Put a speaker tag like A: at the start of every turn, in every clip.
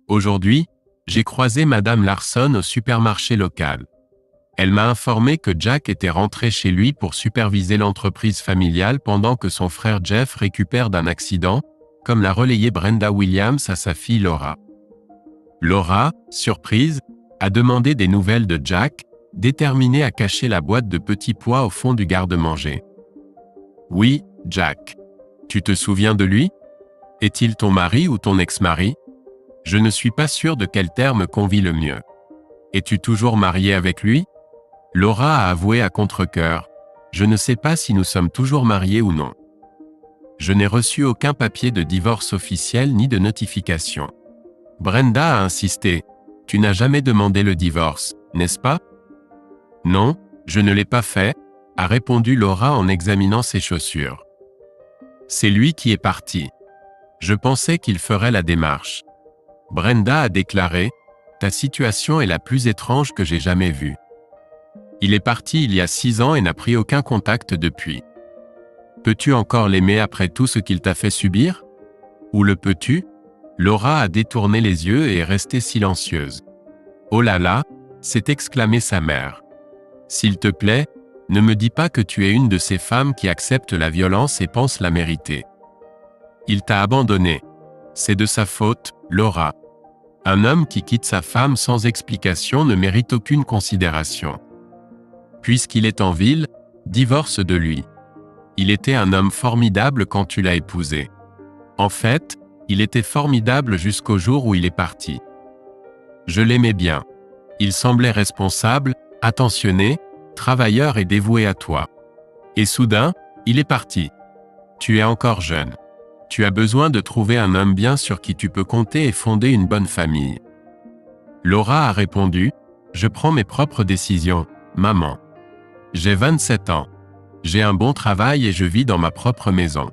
A: Aujourd'hui, j'ai croisé Madame Larson au supermarché local. Elle m'a informé que Jack était rentré chez lui pour superviser l'entreprise familiale pendant que son frère Jeff récupère d'un accident, comme l'a relayé Brenda Williams à sa fille Laura. Laura, surprise, a demandé des nouvelles de Jack, déterminée à cacher la boîte de petits pois au fond du garde-manger. Oui, Jack. Tu te souviens de lui? Est-il ton mari ou ton ex-mari? Je ne suis pas sûr de quel terme convient le mieux. Es-tu toujours marié avec lui? Laura a avoué à contre-cœur. Je ne sais pas si nous sommes toujours mariés ou non. Je n'ai reçu aucun papier de divorce officiel ni de notification. Brenda a insisté. Tu n'as jamais demandé le divorce, n'est-ce pas? Non, je ne l'ai pas fait, a répondu Laura en examinant ses chaussures. C'est lui qui est parti. Je pensais qu'il ferait la démarche. Brenda a déclaré, ta situation est la plus étrange que j'ai jamais vue. Il est parti il y a 6 ans et n'a pris aucun contact depuis. Peux-tu encore l'aimer après tout ce qu'il t'a fait subir? Ou le peux-tu? Laura a détourné les yeux et est restée silencieuse. Oh là là, s'est exclamée sa mère. S'il te plaît, ne me dis pas que tu es une de ces femmes qui acceptent la violence et pensent la mériter. Il t'a abandonné. C'est de sa faute, Laura. Un homme qui quitte sa femme sans explication ne mérite aucune considération. Puisqu'il est en ville, divorce de lui. Il était un homme formidable quand tu l'as épousé. En fait, il était formidable jusqu'au jour où il est parti. Je l'aimais bien. Il semblait responsable, attentionné, travailleur et dévoué à toi. Et soudain, il est parti. Tu es encore jeune. Tu as besoin de trouver un homme bien sur qui tu peux compter et fonder une bonne famille. Laura a répondu, je prends mes propres décisions, maman. J'ai 27 ans. J'ai un bon travail et je vis dans ma propre maison.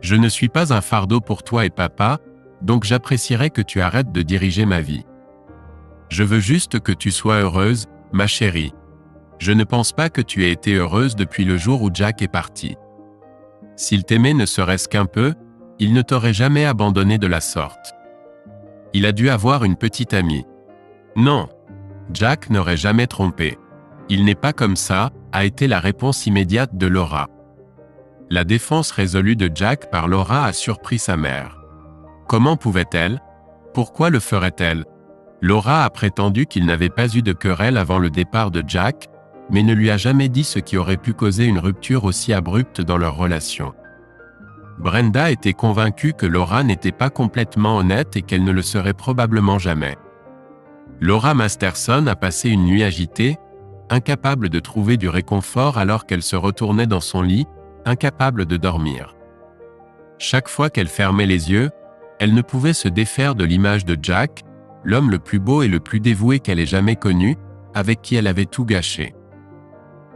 A: Je ne suis pas un fardeau pour toi et papa, donc j'apprécierais que tu arrêtes de diriger ma vie. Je veux juste que tu sois heureuse, ma chérie. Je ne pense pas que tu aies été heureuse depuis le jour où Jack est parti. S'il t'aimait ne serait-ce qu'un peu, il ne t'aurait jamais abandonné de la sorte. Il a dû avoir une petite amie. Non, Jack n'aurait jamais trompé. Il n'est pas comme ça, a été la réponse immédiate de Laura. La défense résolue de Jack par Laura a surpris sa mère. Comment pouvait-elle? Pourquoi le ferait-elle? Laura a prétendu qu'il n'avait pas eu de querelle avant le départ de Jack, mais ne lui a jamais dit ce qui aurait pu causer une rupture aussi abrupte dans leur relation. Brenda était convaincue que Laura n'était pas complètement honnête et qu'elle ne le serait probablement jamais. Laura Masterson a passé une nuit agitée, incapable de trouver du réconfort alors qu'elle se retournait dans son lit, incapable de dormir. Chaque fois qu'elle fermait les yeux, elle ne pouvait se défaire de l'image de Jack, l'homme le plus beau et le plus dévoué qu'elle ait jamais connu, avec qui elle avait tout gâché.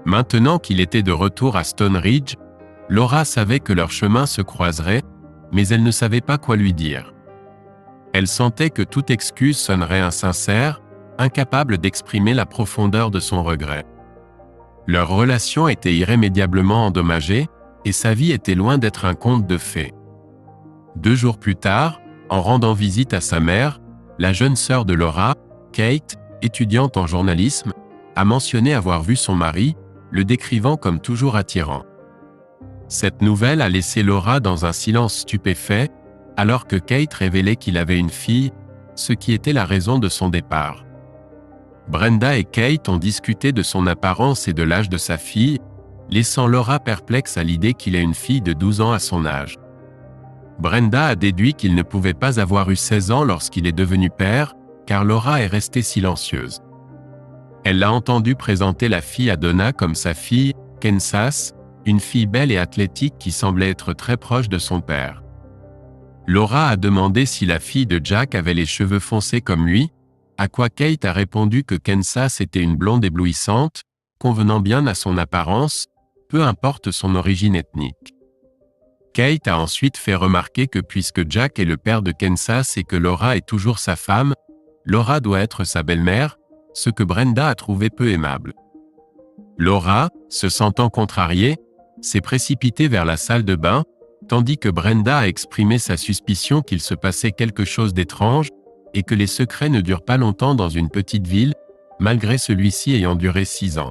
A: Maintenant qu'il était de retour à Stone Ridge, Laura savait que leurs chemins se croiseraient, mais elle ne savait pas quoi lui dire. Elle sentait que toute excuse sonnerait insincère, incapable d'exprimer la profondeur de son regret. Leur relation était irrémédiablement endommagée, et sa vie était loin d'être un conte de fées. 2 jours plus tard, en rendant visite à sa mère, la jeune sœur de Laura, Kate, étudiante en journalisme, a mentionné avoir vu son mari, le décrivant comme toujours attirant. Cette nouvelle a laissé Laura dans un silence stupéfait, alors que Kate révélait qu'il avait une fille, ce qui était la raison de son départ. Brenda et Kate ont discuté de son apparence et de l'âge de sa fille, laissant Laura perplexe à l'idée qu'il ait une fille de 12 ans à son âge. Brenda a déduit qu'il ne pouvait pas avoir eu 16 ans lorsqu'il est devenu père, car Laura est restée silencieuse. Elle l'a entendu présenter la fille à Donna comme sa fille, Kansas, une fille belle et athlétique qui semblait être très proche de son père. Laura a demandé si la fille de Jack avait les cheveux foncés comme lui, à quoi Kate a répondu que Kansas était une blonde éblouissante, convenant bien à son apparence, peu importe son origine ethnique. Kate a ensuite fait remarquer que puisque Jack est le père de Kansas et que Laura est toujours sa femme, Laura doit être sa belle-mère, ce que Brenda a trouvé peu aimable. Laura, se sentant contrariée, s'est précipitée vers la salle de bain, tandis que Brenda a exprimé sa suspicion qu'il se passait quelque chose d'étrange, et que les secrets ne durent pas longtemps dans une petite ville, malgré celui-ci ayant duré 6 ans.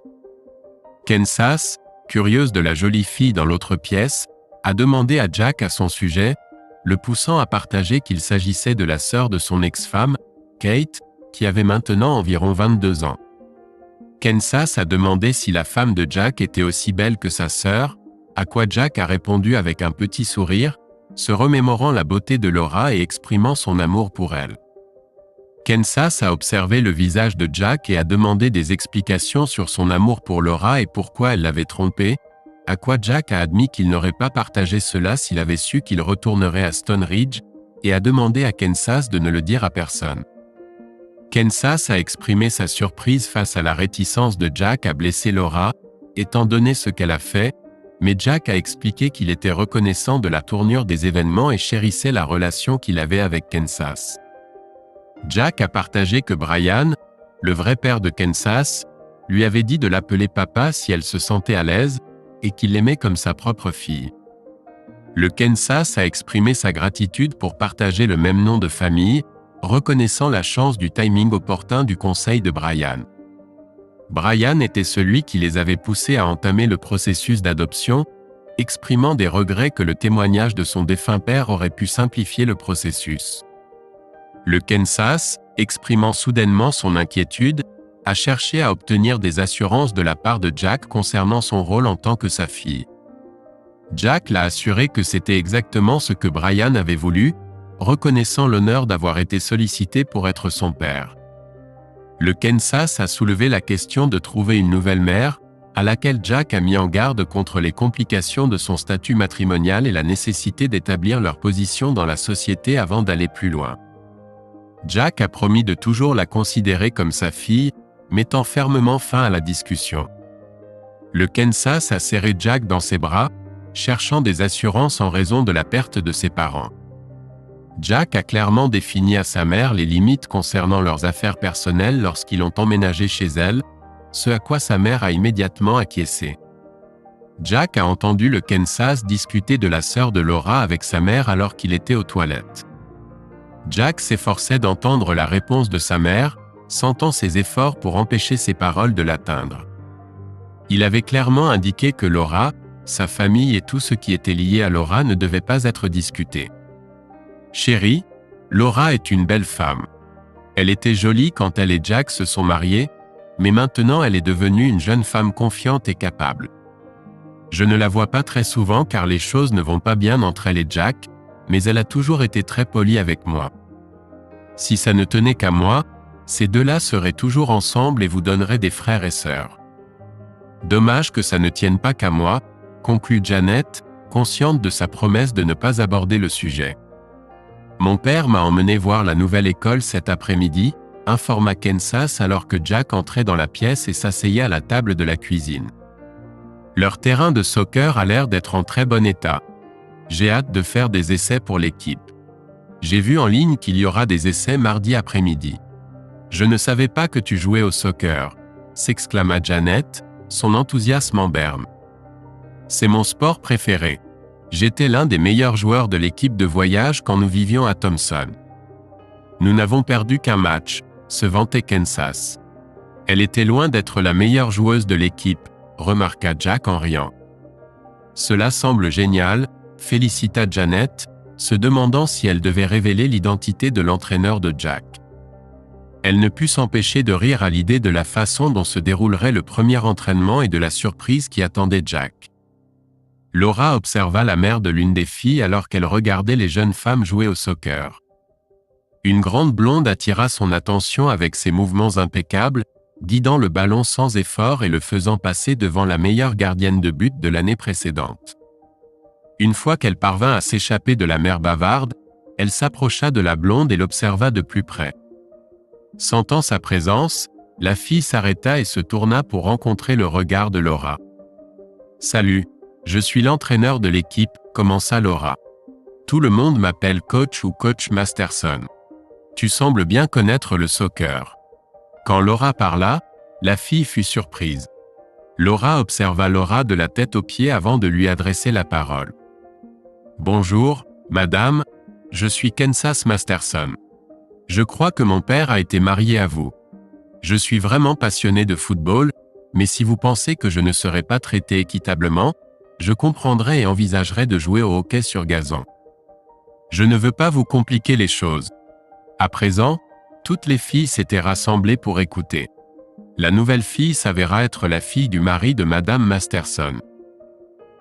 A: Kansas, curieuse de la jolie fille dans l'autre pièce, a demandé à Jack à son sujet, le poussant à partager qu'il s'agissait de la sœur de son ex-femme, Kate, qui avait maintenant environ 22 ans. Kansas a demandé si la femme de Jack était aussi belle que sa sœur, à quoi Jack a répondu avec un petit sourire, se remémorant la beauté de Laura et exprimant son amour pour elle. Kansas a observé le visage de Jack et a demandé des explications sur son amour pour Laura et pourquoi elle l'avait trompé, à quoi Jack a admis qu'il n'aurait pas partagé cela s'il avait su qu'il retournerait à Stone Ridge, et a demandé à Kansas de ne le dire à personne. Kansas a exprimé sa surprise face à la réticence de Jack à blesser Laura, étant donné ce qu'elle a fait, mais Jack a expliqué qu'il était reconnaissant de la tournure des événements et chérissait la relation qu'il avait avec Kansas. Jack a partagé que Brian, le vrai père de Kansas, lui avait dit de l'appeler papa si elle se sentait à l'aise, et qu'il l'aimait comme sa propre fille. Le Kansas a exprimé sa gratitude pour partager le même nom de famille, reconnaissant la chance du timing opportun du conseil de Brian. Brian était celui qui les avait poussés à entamer le processus d'adoption, exprimant des regrets que le témoignage de son défunt père aurait pu simplifier le processus. Le Kansas, exprimant soudainement son inquiétude, a cherché à obtenir des assurances de la part de Jack concernant son rôle en tant que sa fille. Jack l'a assuré que c'était exactement ce que Brian avait voulu, reconnaissant l'honneur d'avoir été sollicité pour être son père. Le Kansas a soulevé la question de trouver une nouvelle mère, à laquelle Jack a mis en garde contre les complications de son statut matrimonial et la nécessité d'établir leur position dans la société avant d'aller plus loin. Jack a promis de toujours la considérer comme sa fille, mettant fermement fin à la discussion. Le Kansas a serré Jack dans ses bras, cherchant des assurances en raison de la perte de ses parents. Jack a clairement défini à sa mère les limites concernant leurs affaires personnelles lorsqu'ils ont emménagé chez elle, ce à quoi sa mère a immédiatement acquiescé. Jack a entendu le Kansas discuter de la sœur de Laura avec sa mère alors qu'il était aux toilettes. Jack s'efforçait d'entendre la réponse de sa mère, sentant ses efforts pour empêcher ses paroles de l'atteindre. Il avait clairement indiqué que Laura, sa famille et tout ce qui était lié à Laura ne devait pas être discuté. « Chérie, Laura est une belle femme. Elle était jolie quand elle et Jack se sont mariés, mais maintenant elle est devenue une jeune femme confiante et capable. Je ne la vois pas très souvent car les choses ne vont pas bien entre elle et Jack, mais elle a toujours été très polie avec moi. Si ça ne tenait qu'à moi, ces deux-là seraient toujours ensemble et vous donneraient des frères et sœurs. Dommage que ça ne tienne pas qu'à moi, conclut Janet, consciente de sa promesse de ne pas aborder le sujet. Mon père m'a emmené voir la nouvelle école cet après-midi, informa Kansas alors que Jack entrait dans la pièce et s'asseyait à la table de la cuisine. Leur terrain de soccer a l'air d'être en très bon état. J'ai hâte de faire des essais pour l'équipe. J'ai vu en ligne qu'il y aura des essais mardi après-midi. Je ne savais pas que tu jouais au soccer, s'exclama Janet, son enthousiasme en berne. C'est mon sport préféré. J'étais l'un des meilleurs joueurs de l'équipe de voyage quand nous vivions à Thompson. Nous n'avons perdu qu'un match, se vantait Kansas. Elle était loin d'être la meilleure joueuse de l'équipe, remarqua Jack en riant. Cela semble génial, félicita Janet, se demandant si elle devait révéler l'identité de l'entraîneur de Jack. Elle ne put s'empêcher de rire à l'idée de la façon dont se déroulerait le premier entraînement et de la surprise qui attendait Jack. Laura observa la mère de l'une des filles alors qu'elle regardait les jeunes femmes jouer au soccer. Une grande blonde attira son attention avec ses mouvements impeccables, guidant le ballon sans effort et le faisant passer devant la meilleure gardienne de but de l'année précédente. Une fois qu'elle parvint à s'échapper de la mère bavarde, elle s'approcha de la blonde et l'observa de plus près. Sentant sa présence, la fille s'arrêta et se tourna pour rencontrer le regard de Laura. « Salut, je suis l'entraîneur de l'équipe », commença Laura. « Tout le monde m'appelle coach ou coach Masterson. Tu sembles bien connaître le soccer. » Quand Laura parla, la fille fut surprise. Laura observa Laura de la tête aux pieds avant de lui adresser la parole. « Bonjour, madame, je suis Kansas Masterson. Je crois que mon père a été marié à vous. Je suis vraiment passionné de football, mais si vous pensez que je ne serai pas traité équitablement, je comprendrai et envisagerai de jouer au hockey sur gazon. Je ne veux pas vous compliquer les choses. À présent, toutes les filles s'étaient rassemblées pour écouter. La nouvelle fille s'avéra être la fille du mari de Madame Masterson.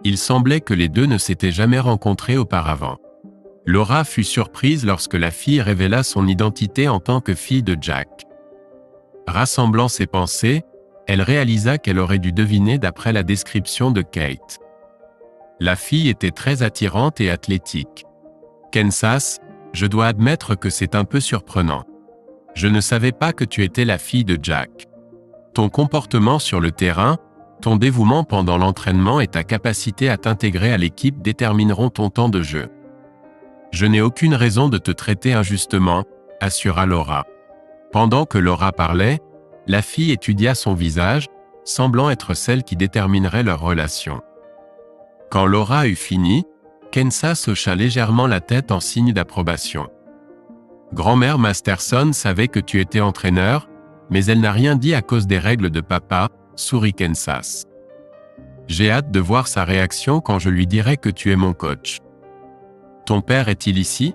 A: Il semblait que les deux ne s'étaient jamais rencontrés auparavant. Laura fut surprise lorsque la fille révéla son identité en tant que fille de Jack. Rassemblant ses pensées, elle réalisa qu'elle aurait dû deviner d'après la description de Kate. La fille était très attirante et athlétique. « Kansas, je dois admettre que c'est un peu surprenant. Je ne savais pas que tu étais la fille de Jack. Ton comportement sur le terrain, ton dévouement pendant l'entraînement et ta capacité à t'intégrer à l'équipe détermineront ton temps de jeu. Je n'ai aucune raison de te traiter injustement, assura Laura. » Pendant que Laura parlait, la fille étudia son visage, semblant être celle qui déterminerait leur relation. Quand Laura eut fini, Kansas hocha légèrement la tête en signe d'approbation. « Grand-mère Masterson savait que tu étais entraîneur, mais elle n'a rien dit à cause des règles de papa, sourit Kansas. J'ai hâte de voir sa réaction quand je lui dirai que tu es mon coach. Ton père est-il ici ?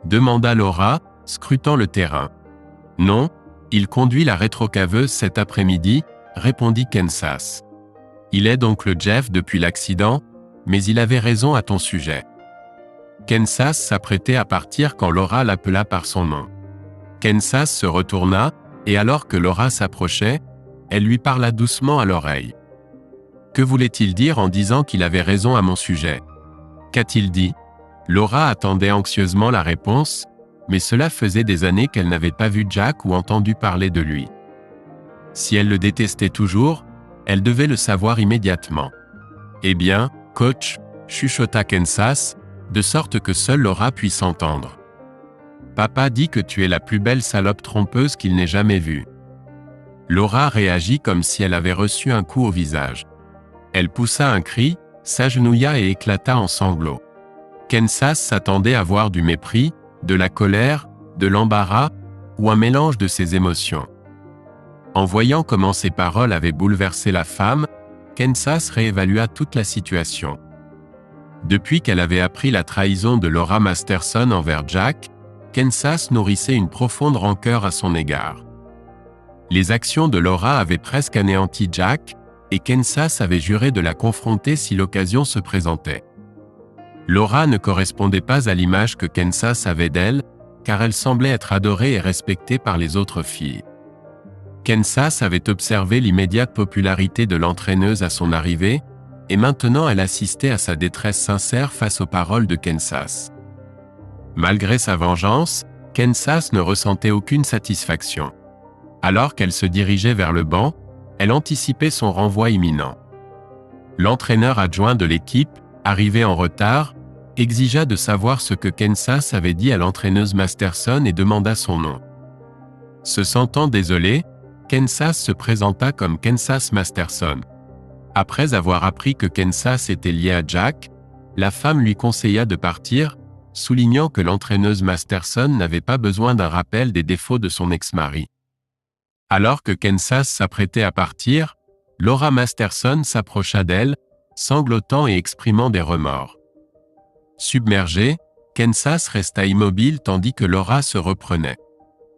A: Demanda Laura, scrutant le terrain. Non, il conduit la rétrocaveuse cet après-midi, répondit Kansas. Il est donc le Jeff depuis l'accident, mais il avait raison à ton sujet. Kansas s'apprêtait à partir quand Laura l'appela par son nom. Kansas se retourna, et alors que Laura s'approchait, elle lui parla doucement à l'oreille. Que voulait-il dire en disant qu'il avait raison à mon sujet ? Qu'a-t-il dit ? Laura attendait anxieusement la réponse, mais cela faisait des années qu'elle n'avait pas vu Jack ou entendu parler de lui. Si elle le détestait toujours, elle devait le savoir immédiatement. Eh bien, coach, chuchota Kansas, de sorte que seule Laura puisse entendre. Papa dit que tu es la plus belle salope trompeuse qu'il n'ait jamais vue. Laura réagit comme si elle avait reçu un coup au visage. Elle poussa un cri, s'agenouilla et éclata en sanglots. Kansas s'attendait à voir du mépris, de la colère, de l'embarras, ou un mélange de ces émotions. En voyant comment ses paroles avaient bouleversé la femme, Kansas réévalua toute la situation. Depuis qu'elle avait appris la trahison de Laura Masterson envers Jack, Kansas nourrissait une profonde rancœur à son égard. Les actions de Laura avaient presque anéanti Jack, et Kansas avait juré de la confronter si l'occasion se présentait. Laura ne correspondait pas à l'image que Kansas avait d'elle, car elle semblait être adorée et respectée par les autres filles. Kansas avait observé l'immédiate popularité de l'entraîneuse à son arrivée, et maintenant elle assistait à sa détresse sincère face aux paroles de Kansas. Malgré sa vengeance, Kansas ne ressentait aucune satisfaction. Alors qu'elle se dirigeait vers le banc, elle anticipait son renvoi imminent. L'entraîneur adjoint de l'équipe, arrivé en retard, exigea de savoir ce que Kansas avait dit à l'entraîneuse Masterson et demanda son nom. Se sentant désolé, Kansas se présenta comme Kansas Masterson. Après avoir appris que Kansas était lié à Jack, la femme lui conseilla de partir, soulignant que l'entraîneuse Masterson n'avait pas besoin d'un rappel des défauts de son ex-mari. Alors que Kansas s'apprêtait à partir, Laura Masterson s'approcha d'elle, sanglotant et exprimant des remords. Submergée, Kansas resta immobile tandis que Laura se reprenait.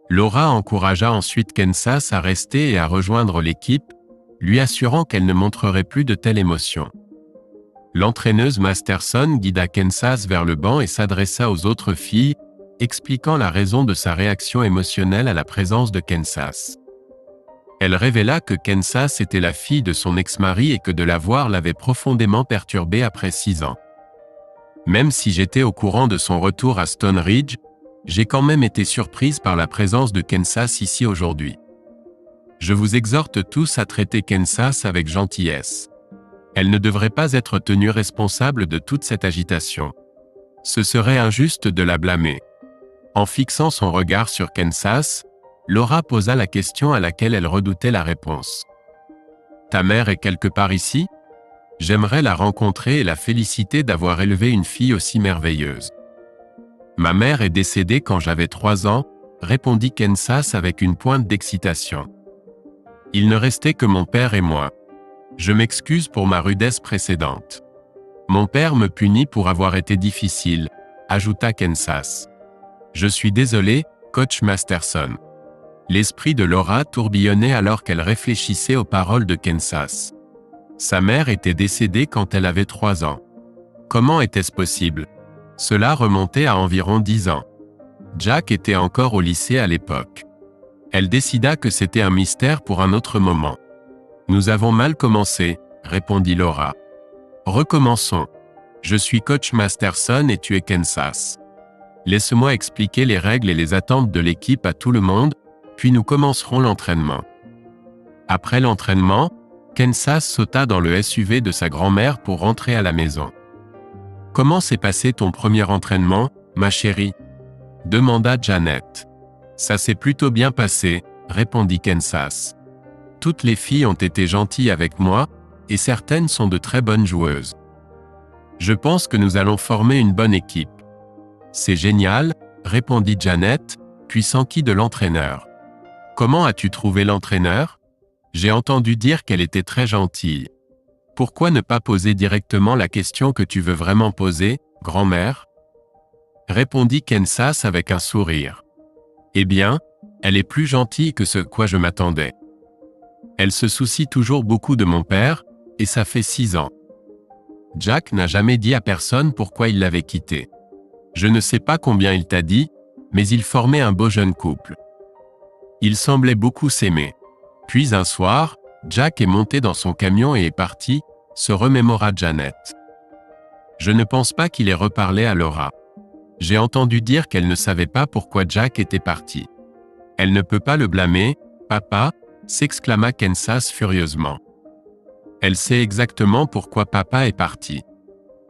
A: Laura encouragea ensuite Kansas à rester et à rejoindre l'équipe, lui assurant qu'elle ne montrerait plus de telle émotion. L'entraîneuse Masterson guida Kansas vers le banc et s'adressa aux autres filles, expliquant la raison de sa réaction émotionnelle à la présence de Kansas. Elle révéla que Kansas était la fille de son ex-mari et que de la voir l'avait profondément perturbée après 6 ans. Même si j'étais au courant de son retour à Stone Ridge, j'ai quand même été surprise par la présence de Kansas ici aujourd'hui. Je vous exhorte tous à traiter Kansas avec gentillesse. Elle ne devrait pas être tenue responsable de toute cette agitation. Ce serait injuste de la blâmer. En fixant son regard sur Kansas, Laura posa la question à laquelle elle redoutait la réponse. « Ta mère est quelque part ici ? J'aimerais la rencontrer et la féliciter d'avoir élevé une fille aussi merveilleuse. Ma mère est décédée quand j'avais 3 ans, répondit Kansas avec une pointe d'excitation. Il ne restait que mon père et moi. Je m'excuse pour ma rudesse précédente. Mon père me punit pour avoir été difficile, ajouta Kansas. Je suis désolé, coach Masterson. L'esprit de Laura tourbillonnait alors qu'elle réfléchissait aux paroles de Kansas. Sa mère était décédée quand elle avait 3 ans. Comment était-ce possible? Cela remontait à environ 10 ans. Jack était encore au lycée à l'époque. Elle décida que c'était un mystère pour un autre moment. Nous avons mal commencé, répondit Laura. Recommençons. Je suis coach Masterson et tu es Kansas. Laisse-moi expliquer les règles et les attentes de l'équipe à tout le monde, puis nous commencerons l'entraînement. Après l'entraînement, Kansas sauta dans le SUV de sa grand-mère pour rentrer à la maison. « Comment s'est passé ton premier entraînement, ma chérie ?» demanda Janet. « Ça s'est plutôt bien passé, » répondit Kansas. « Toutes les filles ont été gentilles avec moi, et certaines sont de très bonnes joueuses. Je pense que nous allons former une bonne équipe. » « C'est génial, » répondit Janet, puis s'enquit de l'entraîneur. « Comment as-tu trouvé l'entraîneur ? J'ai entendu dire qu'elle était très gentille. Pourquoi ne pas poser directement la question que tu veux vraiment poser, grand-mère ? Répondit Kansas avec un sourire. Eh bien, elle est plus gentille que ce à quoi je m'attendais. Elle se soucie toujours beaucoup de mon père, et ça fait 6 ans. Jack n'a jamais dit à personne pourquoi il l'avait quitté. Je ne sais pas combien il t'a dit, mais ils formaient un beau jeune couple. Ils semblaient beaucoup s'aimer. Puis un soir, Jack est monté dans son camion et est parti, se remémora Janet. Je ne pense pas qu'il ait reparlé à Laura. J'ai entendu dire qu'elle ne savait pas pourquoi Jack était parti. Elle ne peut pas le blâmer, papa, s'exclama Kansas furieusement. Elle sait exactement pourquoi papa est parti.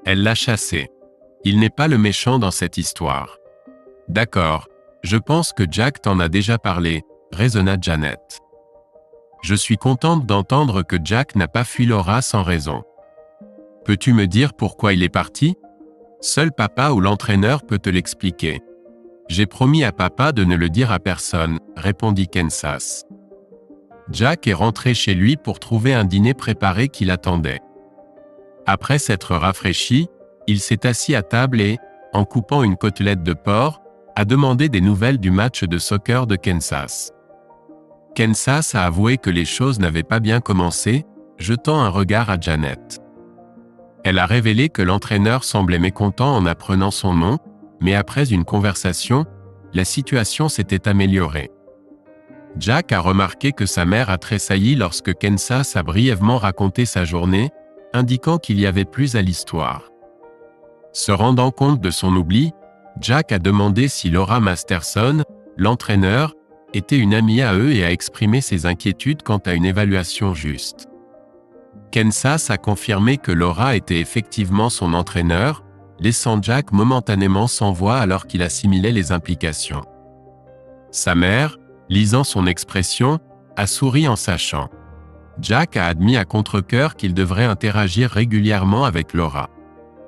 A: Elle l'a chassé. Il n'est pas le méchant dans cette histoire. D'accord, je pense que Jack t'en a déjà parlé, raisonna Janet. Je suis contente d'entendre que Jack n'a pas fui Laura sans raison. Peux-tu me dire pourquoi il est parti ? Seul papa ou l'entraîneur peut te l'expliquer. J'ai promis à papa de ne le dire à personne, répondit Kansas. Jack est rentré chez lui pour trouver un dîner préparé qui l'attendait. Après s'être rafraîchi, il s'est assis à table et, en coupant une côtelette de porc, a demandé des nouvelles du match de soccer de Kansas. Kansas a avoué que les choses n'avaient pas bien commencé, jetant un regard à Janet. Elle a révélé que l'entraîneur semblait mécontent en apprenant son nom, mais après une conversation, la situation s'était améliorée. Jack a remarqué que sa mère a tressailli lorsque Kansas a brièvement raconté sa journée, indiquant qu'il y avait plus à l'histoire. Se rendant compte de son oubli, Jack a demandé si Laura Masterson, l'entraîneur, était une amie à eux et a exprimé ses inquiétudes quant à une évaluation juste. Kansas a confirmé que Laura était effectivement son entraîneur, laissant Jack momentanément sans voix alors qu'il assimilait les implications. Sa mère, lisant son expression, a souri en sachant. Jack a admis à contre-cœur qu'il devrait interagir régulièrement avec Laura.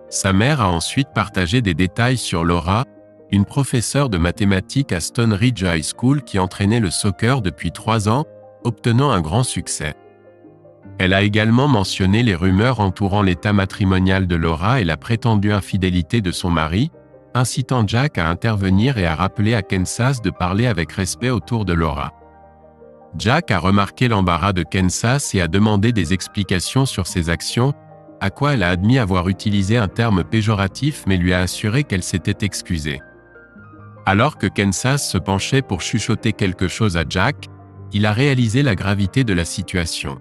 A: Sa mère a ensuite partagé des détails sur Laura, une professeure de mathématiques à Stone Ridge High School qui entraînait le soccer depuis 3 ans, obtenant un grand succès. Elle a également mentionné les rumeurs entourant l'état matrimonial de Laura et la prétendue infidélité de son mari, incitant Jack à intervenir et à rappeler à Kansas de parler avec respect autour de Laura. Jack a remarqué l'embarras de Kansas et a demandé des explications sur ses actions, à quoi elle a admis avoir utilisé un terme péjoratif mais lui a assuré qu'elle s'était excusée. Alors que Kansas se penchait pour chuchoter quelque chose à Jack, il a réalisé la gravité de la situation.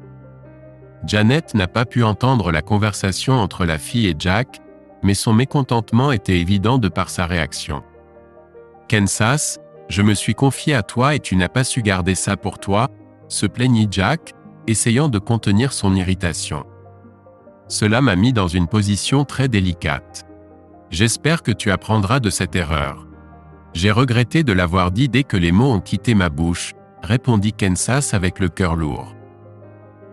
A: Janet n'a pas pu entendre la conversation entre la fille et Jack, mais son mécontentement était évident de par sa réaction. « Kansas, je me suis confié à toi et tu n'as pas su garder ça pour toi », se plaignit Jack, essayant de contenir son irritation. Cela m'a mis dans une position très délicate. J'espère que tu apprendras de cette erreur. J'ai regretté de l'avoir dit dès que les mots ont quitté ma bouche, répondit Kansas avec le cœur lourd.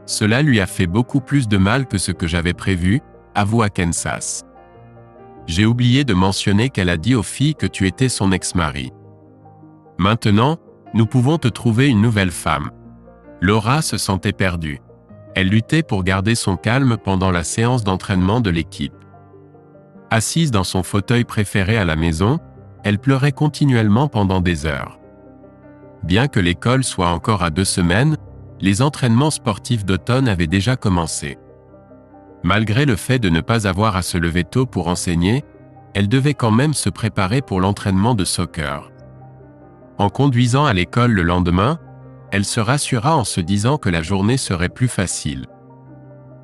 A: Cela lui a fait beaucoup plus de mal que ce que j'avais prévu, avoua Kansas. J'ai oublié de mentionner qu'elle a dit aux filles que tu étais son ex-mari. Maintenant, nous pouvons te trouver une nouvelle femme. Laura se sentait perdue. Elle luttait pour garder son calme pendant la séance d'entraînement de l'équipe. Assise dans son fauteuil préféré à la maison, elle pleurait continuellement pendant des heures. Bien que l'école soit encore à 2 semaines, les entraînements sportifs d'automne avaient déjà commencé. Malgré le fait de ne pas avoir à se lever tôt pour enseigner, elle devait quand même se préparer pour l'entraînement de soccer. En conduisant à l'école le lendemain, elle se rassura en se disant que la journée serait plus facile.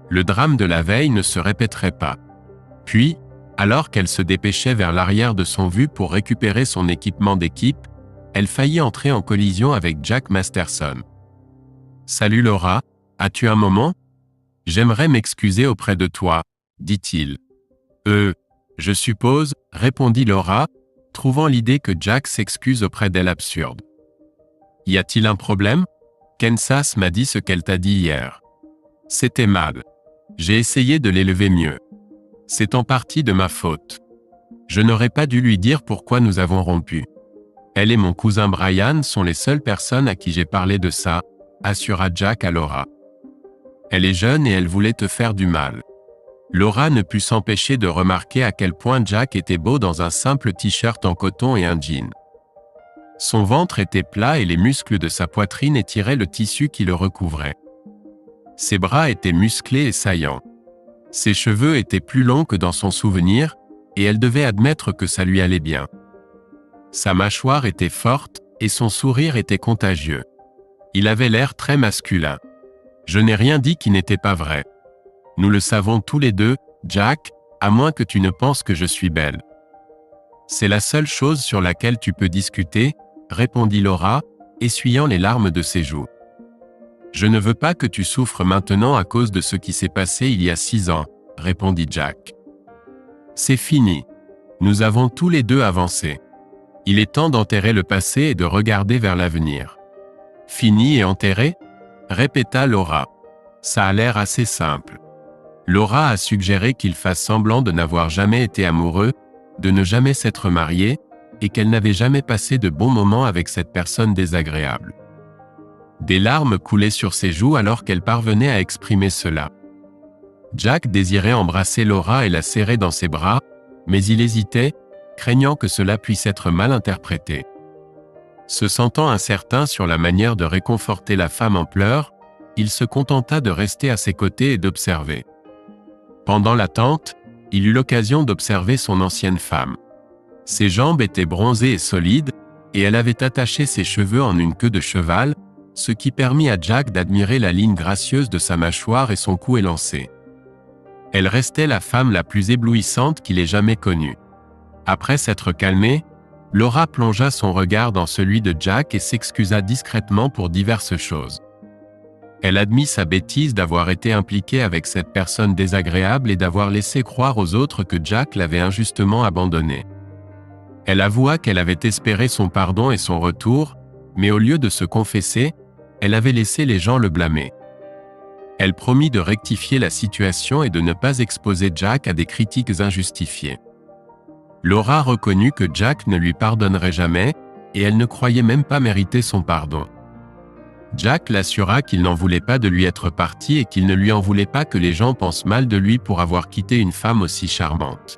A: Le drame de la veille ne se répéterait pas. Puis, alors qu'elle se dépêchait vers l'arrière de son bus pour récupérer son équipement d'équipe, elle faillit entrer en collision avec Jack Masterson. « Salut Laura, as-tu un moment ? J'aimerais m'excuser auprès de toi, dit-il. « Je suppose, répondit Laura, trouvant l'idée que Jack s'excuse auprès d'elle absurde. « Y a-t-il un problème ? Kansas m'a dit ce qu'elle t'a dit hier. C'était mal. J'ai essayé de l'élever mieux. C'est en partie de ma faute. Je n'aurais pas dû lui dire pourquoi nous avons rompu. Elle et mon cousin Brian sont les seules personnes à qui j'ai parlé de ça, assura Jack à Laura. Elle est jeune et elle voulait te faire du mal. » Laura ne put s'empêcher de remarquer à quel point Jack était beau dans un simple t-shirt en coton et un jean. Son ventre était plat et les muscles de sa poitrine étiraient le tissu qui le recouvrait. Ses bras étaient musclés et saillants. Ses cheveux étaient plus longs que dans son souvenir, et elle devait admettre que ça lui allait bien. Sa mâchoire était forte, et son sourire était contagieux. Il avait l'air très masculin. Je n'ai rien dit qui n'était pas vrai. Nous le savons tous les deux, Jack, à moins que tu ne penses que je suis belle. C'est la seule chose sur laquelle tu peux discuter, répondit Laura, essuyant les larmes de ses joues. Je ne veux pas que tu souffres maintenant à cause de ce qui s'est passé il y a 6 ans, répondit Jack. C'est fini. Nous avons tous les deux avancé. Il est temps d'enterrer le passé et de regarder vers l'avenir. Fini et enterré ? Répéta Laura. Ça a l'air assez simple. Laura a suggéré qu'il fasse semblant de n'avoir jamais été amoureux, de ne jamais s'être marié, et qu'elle n'avait jamais passé de bons moments avec cette personne désagréable. Des larmes coulaient sur ses joues alors qu'elle parvenait à exprimer cela. Jack désirait embrasser Laura et la serrer dans ses bras, mais il hésitait, craignant que cela puisse être mal interprété. Se sentant incertain sur la manière de réconforter la femme en pleurs, il se contenta de rester à ses côtés et d'observer. Pendant l'attente, il eut l'occasion d'observer son ancienne femme. Ses jambes étaient bronzées et solides, et elle avait attaché ses cheveux en une queue de cheval, ce qui permit à Jack d'admirer la ligne gracieuse de sa mâchoire et son cou élancé. Elle restait la femme la plus éblouissante qu'il ait jamais connue. Après s'être calmée, Laura plongea son regard dans celui de Jack et s'excusa discrètement pour diverses choses. Elle admit sa bêtise d'avoir été impliquée avec cette personne désagréable et d'avoir laissé croire aux autres que Jack l'avait injustement abandonnée. Elle avoua qu'elle avait espéré son pardon et son retour, mais au lieu de se confesser, elle avait laissé les gens le blâmer. Elle promit de rectifier la situation et de ne pas exposer Jack à des critiques injustifiées. Laura reconnut que Jack ne lui pardonnerait jamais, et elle ne croyait même pas mériter son pardon. Jack l'assura qu'il n'en voulait pas de lui être parti et qu'il ne lui en voulait pas que les gens pensent mal de lui pour avoir quitté une femme aussi charmante.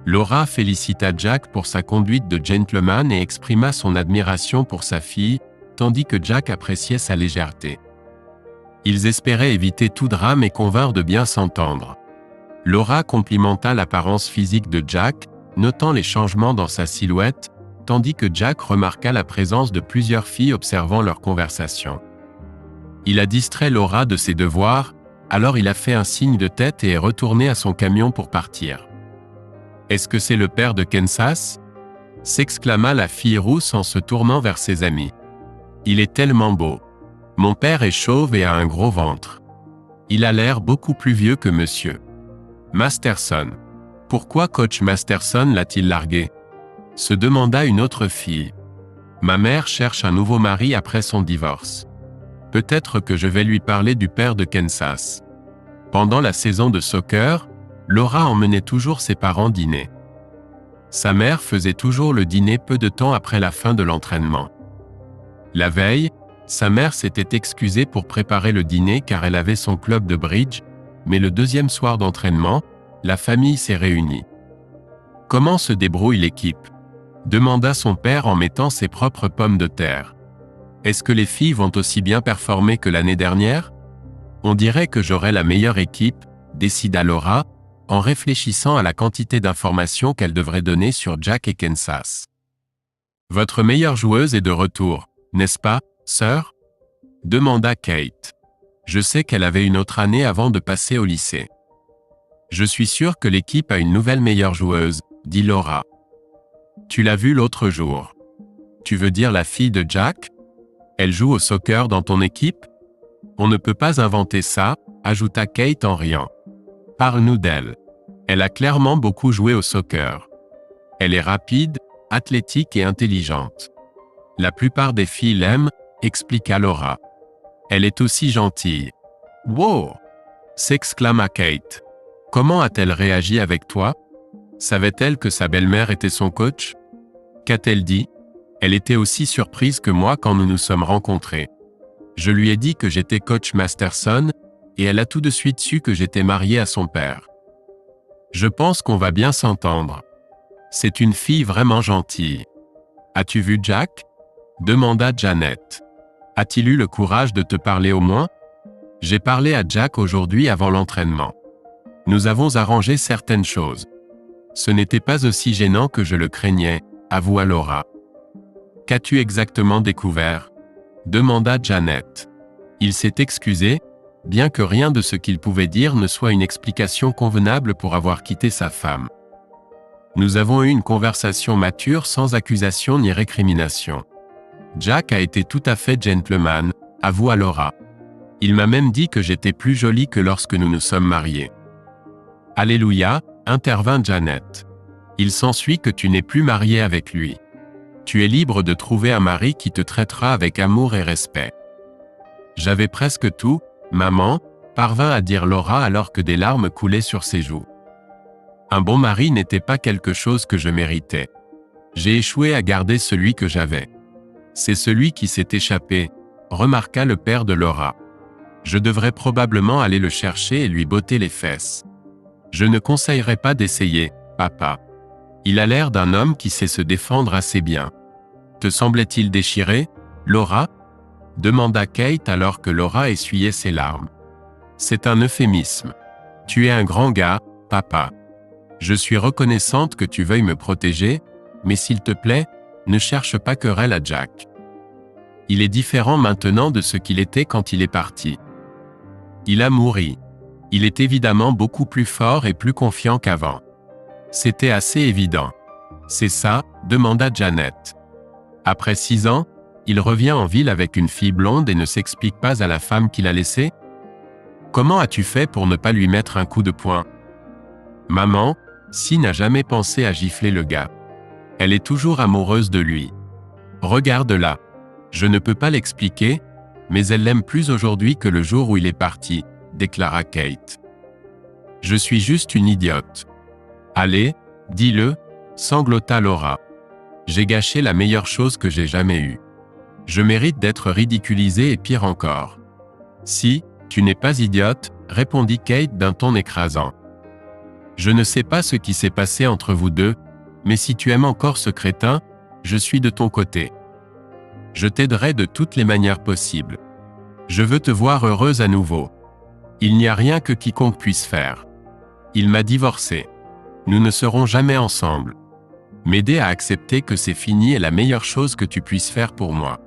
A: Laura félicita Jack pour sa conduite de gentleman et exprima son admiration pour sa fille, tandis que Jack appréciait sa légèreté. Ils espéraient éviter tout drame et convinrent de bien s'entendre. Laura complimenta l'apparence physique de Jack, notant les changements dans sa silhouette, tandis que Jack remarqua la présence de plusieurs filles observant leur conversation. Il a distrait Laura de ses devoirs, alors il a fait un signe de tête et est retourné à son camion pour partir. « Est-ce que c'est le père de Kansas ?» s'exclama la fille rousse en se tournant vers ses amis. « Il est tellement beau. Mon père est chauve et a un gros ventre. Il a l'air beaucoup plus vieux que monsieur Masterson. Pourquoi coach Masterson l'a-t-il largué ?» se demanda une autre fille. « Ma mère cherche un nouveau mari après son divorce. Peut-être que je vais lui parler du père de Kansas. » Pendant la saison de soccer, Laura emmenait toujours ses parents dîner. Sa mère faisait toujours le dîner peu de temps après la fin de l'entraînement. La veille, sa mère s'était excusée pour préparer le dîner car elle avait son club de bridge, mais le deuxième soir d'entraînement, la famille s'est réunie. « Comment se débrouille l'équipe ?» demanda son père en mettant ses propres pommes de terre. « Est-ce que les filles vont aussi bien performer que l'année dernière ? On dirait que j'aurai la meilleure équipe, décida Laura, en réfléchissant à la quantité d'informations qu'elle devrait donner sur Jack et Kansas. « Votre meilleure joueuse est de retour, n'est-ce pas, sœur ?» demanda Kate. « Je sais qu'elle avait une autre année avant de passer au lycée. »« Je suis sûre que l'équipe a une nouvelle meilleure joueuse, » dit Laura. « Tu l'as vue l'autre jour. Tu veux dire la fille de Jack ? Elle joue au soccer dans ton équipe ? On ne peut pas inventer ça, » ajouta Kate en riant. « Parle-nous d'elle. Elle a clairement beaucoup joué au soccer. Elle est rapide, athlétique et intelligente. La plupart des filles l'aiment, » expliqua Laura. « Elle est aussi gentille. »« Wow !» s'exclama Kate. « Comment a-t-elle réagi avec toi ? Savait-elle que sa belle-mère était son coach ? Qu'a-t-elle dit ? Elle était aussi surprise que moi quand nous nous sommes rencontrés. Je lui ai dit que j'étais coach Masterson, et elle a tout de suite su que j'étais marié à son père. Je pense qu'on va bien s'entendre. C'est une fille vraiment gentille. As-tu vu Jack ? Demanda Janet. A-t-il eu le courage de te parler au moins ? J'ai parlé à Jack aujourd'hui avant l'entraînement. Nous avons arrangé certaines choses. Ce n'était pas aussi gênant que je le craignais, avoua Laura. Qu'as-tu exactement découvert ? Demanda Janet. Il s'est excusé, bien que rien de ce qu'il pouvait dire ne soit une explication convenable pour avoir quitté sa femme. Nous avons eu une conversation mature sans accusation ni récrimination. Jack a été tout à fait gentleman, avoua Laura. Il m'a même dit que j'étais plus jolie que lorsque nous nous sommes mariés. Alléluia, intervint Janet. Il s'ensuit que tu n'es plus mariée avec lui. Tu es libre de trouver un mari qui te traitera avec amour et respect. J'avais presque tout, maman, parvint à dire Laura alors que des larmes coulaient sur ses joues. Un bon mari n'était pas quelque chose que je méritais. J'ai échoué à garder celui que j'avais. C'est celui qui s'est échappé, remarqua le père de Laura. Je devrais probablement aller le chercher et lui botter les fesses. Je ne conseillerais pas d'essayer, papa. Il a l'air d'un homme qui sait se défendre assez bien. Te semblait-il déchiré, Laura ? Demanda Kate alors que Laura essuyait ses larmes. C'est un euphémisme. Tu es un grand gars, papa. Je suis reconnaissante que tu veuilles me protéger, mais s'il te plaît, ne cherche pas querelle à Jack. Il est différent maintenant de ce qu'il était quand il est parti. Il a mouru. Il est évidemment beaucoup plus fort et plus confiant qu'avant. C'était assez évident. C'est ça, demanda Janet. Après 6 ans, il revient en ville avec une fille blonde et ne s'explique pas à la femme qu'il a laissée ? Comment as-tu fait pour ne pas lui mettre un coup de poing ? Maman, Si n'a jamais pensé à gifler le gars. Elle est toujours amoureuse de lui. Regarde-la. Je ne peux pas l'expliquer, mais elle l'aime plus aujourd'hui que le jour où il est parti, déclara Kate. Je suis juste une idiote. Allez, dis-le, sanglota Laura. J'ai gâché la meilleure chose que j'ai jamais eue. Je mérite d'être ridiculisée et pire encore. Si, tu n'es pas idiote, répondit Kate d'un ton écrasant. Je ne sais pas ce qui s'est passé entre vous deux, mais si tu aimes encore ce crétin, je suis de ton côté. Je t'aiderai de toutes les manières possibles. Je veux te voir heureuse à nouveau. Il n'y a rien que quiconque puisse faire. Il m'a divorcé. Nous ne serons jamais ensemble. M'aider à accepter que c'est fini est la meilleure chose que tu puisses faire pour moi.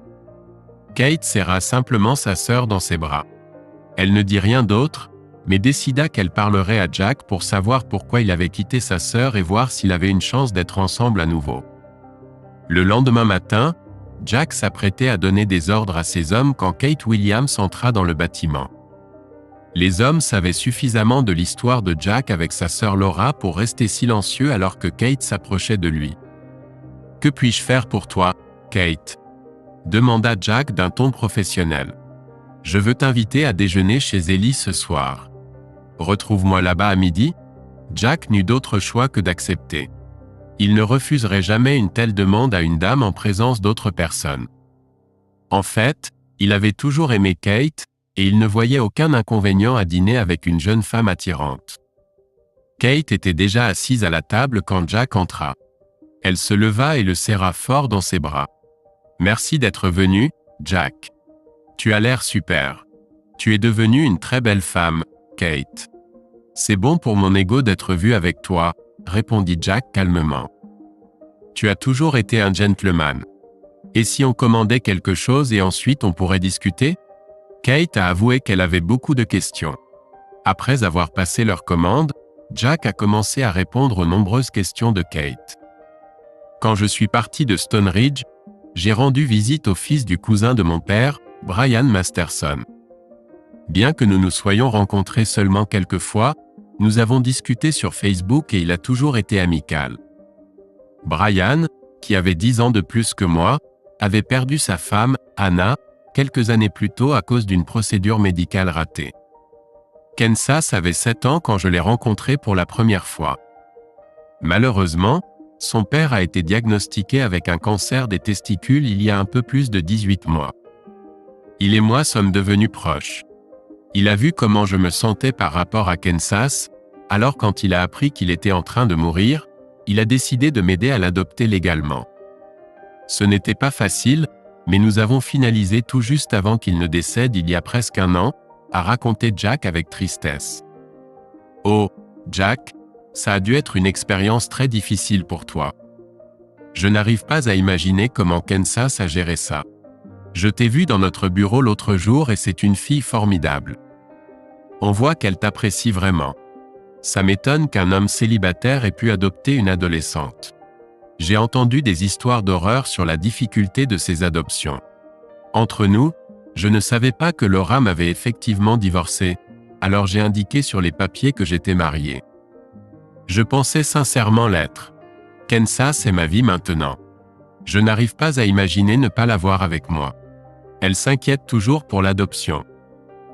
A: Kate serra simplement sa sœur dans ses bras. Elle ne dit rien d'autre, mais décida qu'elle parlerait à Jack pour savoir pourquoi il avait quitté sa sœur et voir s'il avait une chance d'être ensemble à nouveau. Le lendemain matin, Jack s'apprêtait à donner des ordres à ses hommes quand Kate Williams entra dans le bâtiment. Les hommes savaient suffisamment de l'histoire de Jack avec sa sœur Laura pour rester silencieux alors que Kate s'approchait de lui. « Que puis-je faire pour toi, Kate ?» demanda Jack d'un ton professionnel. « Je veux t'inviter à déjeuner chez Ellie ce soir. Retrouve-moi là-bas à midi ?» Jack n'eut d'autre choix que d'accepter. Il ne refuserait jamais une telle demande à une dame en présence d'autres personnes. En fait, il avait toujours aimé Kate, et il ne voyait aucun inconvénient à dîner avec une jeune femme attirante. Kate était déjà assise à la table quand Jack entra. Elle se leva et le serra fort dans ses bras. « Merci d'être venu, Jack. Tu as l'air super. Tu es devenue une très belle femme, Kate. »« C'est bon pour mon ego d'être vu avec toi, » répondit Jack calmement. « Tu as toujours été un gentleman. Et si on commandait quelque chose et ensuite on pourrait discuter ?» Kate a avoué qu'elle avait beaucoup de questions. Après avoir passé leur commande, Jack a commencé à répondre aux nombreuses questions de Kate. « Quand je suis parti de Stone Ridge, j'ai rendu visite au fils du cousin de mon père, Brian Masterson. Bien que nous nous soyons rencontrés seulement quelques fois, nous avons discuté sur Facebook et il a toujours été amical. Brian, qui avait 10 ans de plus que moi, avait perdu sa femme, Anna, quelques années plus tôt à cause d'une procédure médicale ratée. Kansas avait 7 ans quand je l'ai rencontré pour la première fois. Malheureusement, son père a été diagnostiqué avec un cancer des testicules il y a un peu plus de 18 mois. Il et moi sommes devenus proches. Il a vu comment je me sentais par rapport à Kansas, alors quand il a appris qu'il était en train de mourir, il a décidé de m'aider à l'adopter légalement. Ce n'était pas facile, mais nous avons finalisé tout juste avant qu'il ne décède il y a presque 1 an, a raconté Jack avec tristesse. « Oh, Jack, ça a dû être une expérience très difficile pour toi. Je n'arrive pas à imaginer comment Kansas a géré ça. Je t'ai vu dans notre bureau l'autre jour et c'est une fille formidable. On voit qu'elle t'apprécie vraiment. Ça m'étonne qu'un homme célibataire ait pu adopter une adolescente. J'ai entendu des histoires d'horreur sur la difficulté de ces adoptions. Entre nous, je ne savais pas que Laura m'avait effectivement divorcé, alors j'ai indiqué sur les papiers que j'étais marié. Je pensais sincèrement l'être. Kansas est ma vie maintenant. Je n'arrive pas à imaginer ne pas l'avoir avec moi. Elle s'inquiète toujours pour l'adoption.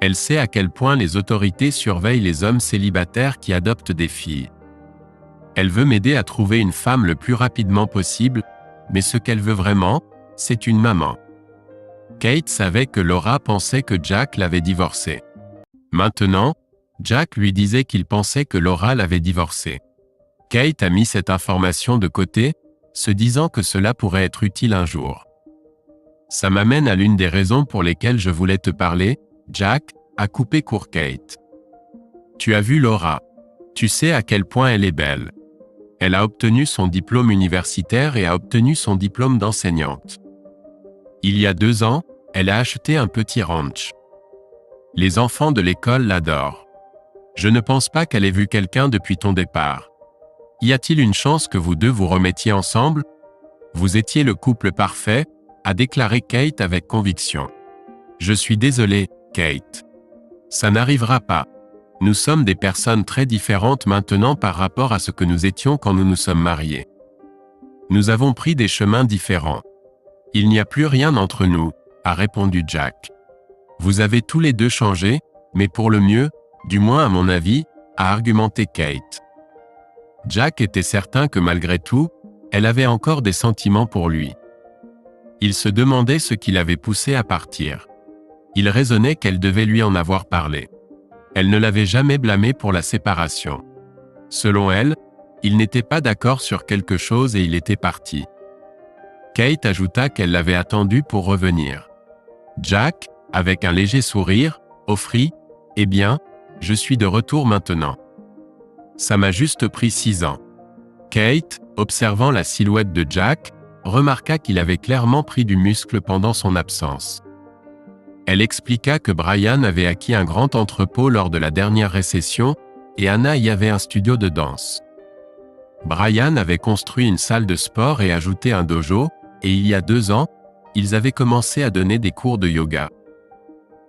A: Elle sait à quel point les autorités surveillent les hommes célibataires qui adoptent des filles. Elle veut m'aider à trouver une femme le plus rapidement possible, mais ce qu'elle veut vraiment, c'est une maman. Kate savait que Laura pensait que Jack l'avait divorcée. Maintenant, Jack lui disait qu'il pensait que Laura l'avait divorcée. Kate a mis cette information de côté, se disant que cela pourrait être utile un jour. Ça m'amène à l'une des raisons pour lesquelles je voulais te parler, Jack, a coupé court Kate. Tu as vu Laura. Tu sais à quel point elle est belle. Elle a obtenu son diplôme universitaire et a obtenu son diplôme d'enseignante. Il y a 2 ans, elle a acheté un petit ranch. Les enfants de l'école l'adorent. Je ne pense pas qu'elle ait vu quelqu'un depuis ton départ. Y a-t-il une chance que vous deux vous remettiez ensemble? Vous étiez le couple parfait, a déclaré Kate avec conviction. Je suis désolé, Kate. Ça n'arrivera pas. Nous sommes des personnes très différentes maintenant par rapport à ce que nous étions quand nous nous sommes mariés. Nous avons pris des chemins différents. Il n'y a plus rien entre nous, a répondu Jack. Vous avez tous les deux changé, mais pour le mieux, du moins à mon avis, a argumenté Kate. Jack était certain que malgré tout, elle avait encore des sentiments pour lui. Il se demandait ce qui l'avait poussé à partir. Il raisonnait qu'elle devait lui en avoir parlé. Elle ne l'avait jamais blâmé pour la séparation. Selon elle, il n'était pas d'accord sur quelque chose et il était parti. Kate ajouta qu'elle l'avait attendu pour revenir. Jack, avec un léger sourire, offrit « Eh bien, je suis de retour maintenant. Ça m'a juste pris 6 ans. » Kate, observant la silhouette de Jack, remarqua qu'il avait clairement pris du muscle pendant son absence. Elle expliqua que Brian avait acquis un grand entrepôt lors de la dernière récession, et Anna y avait un studio de danse. Brian avait construit une salle de sport et ajouté un dojo, et il y a 2 ans, ils avaient commencé à donner des cours de yoga.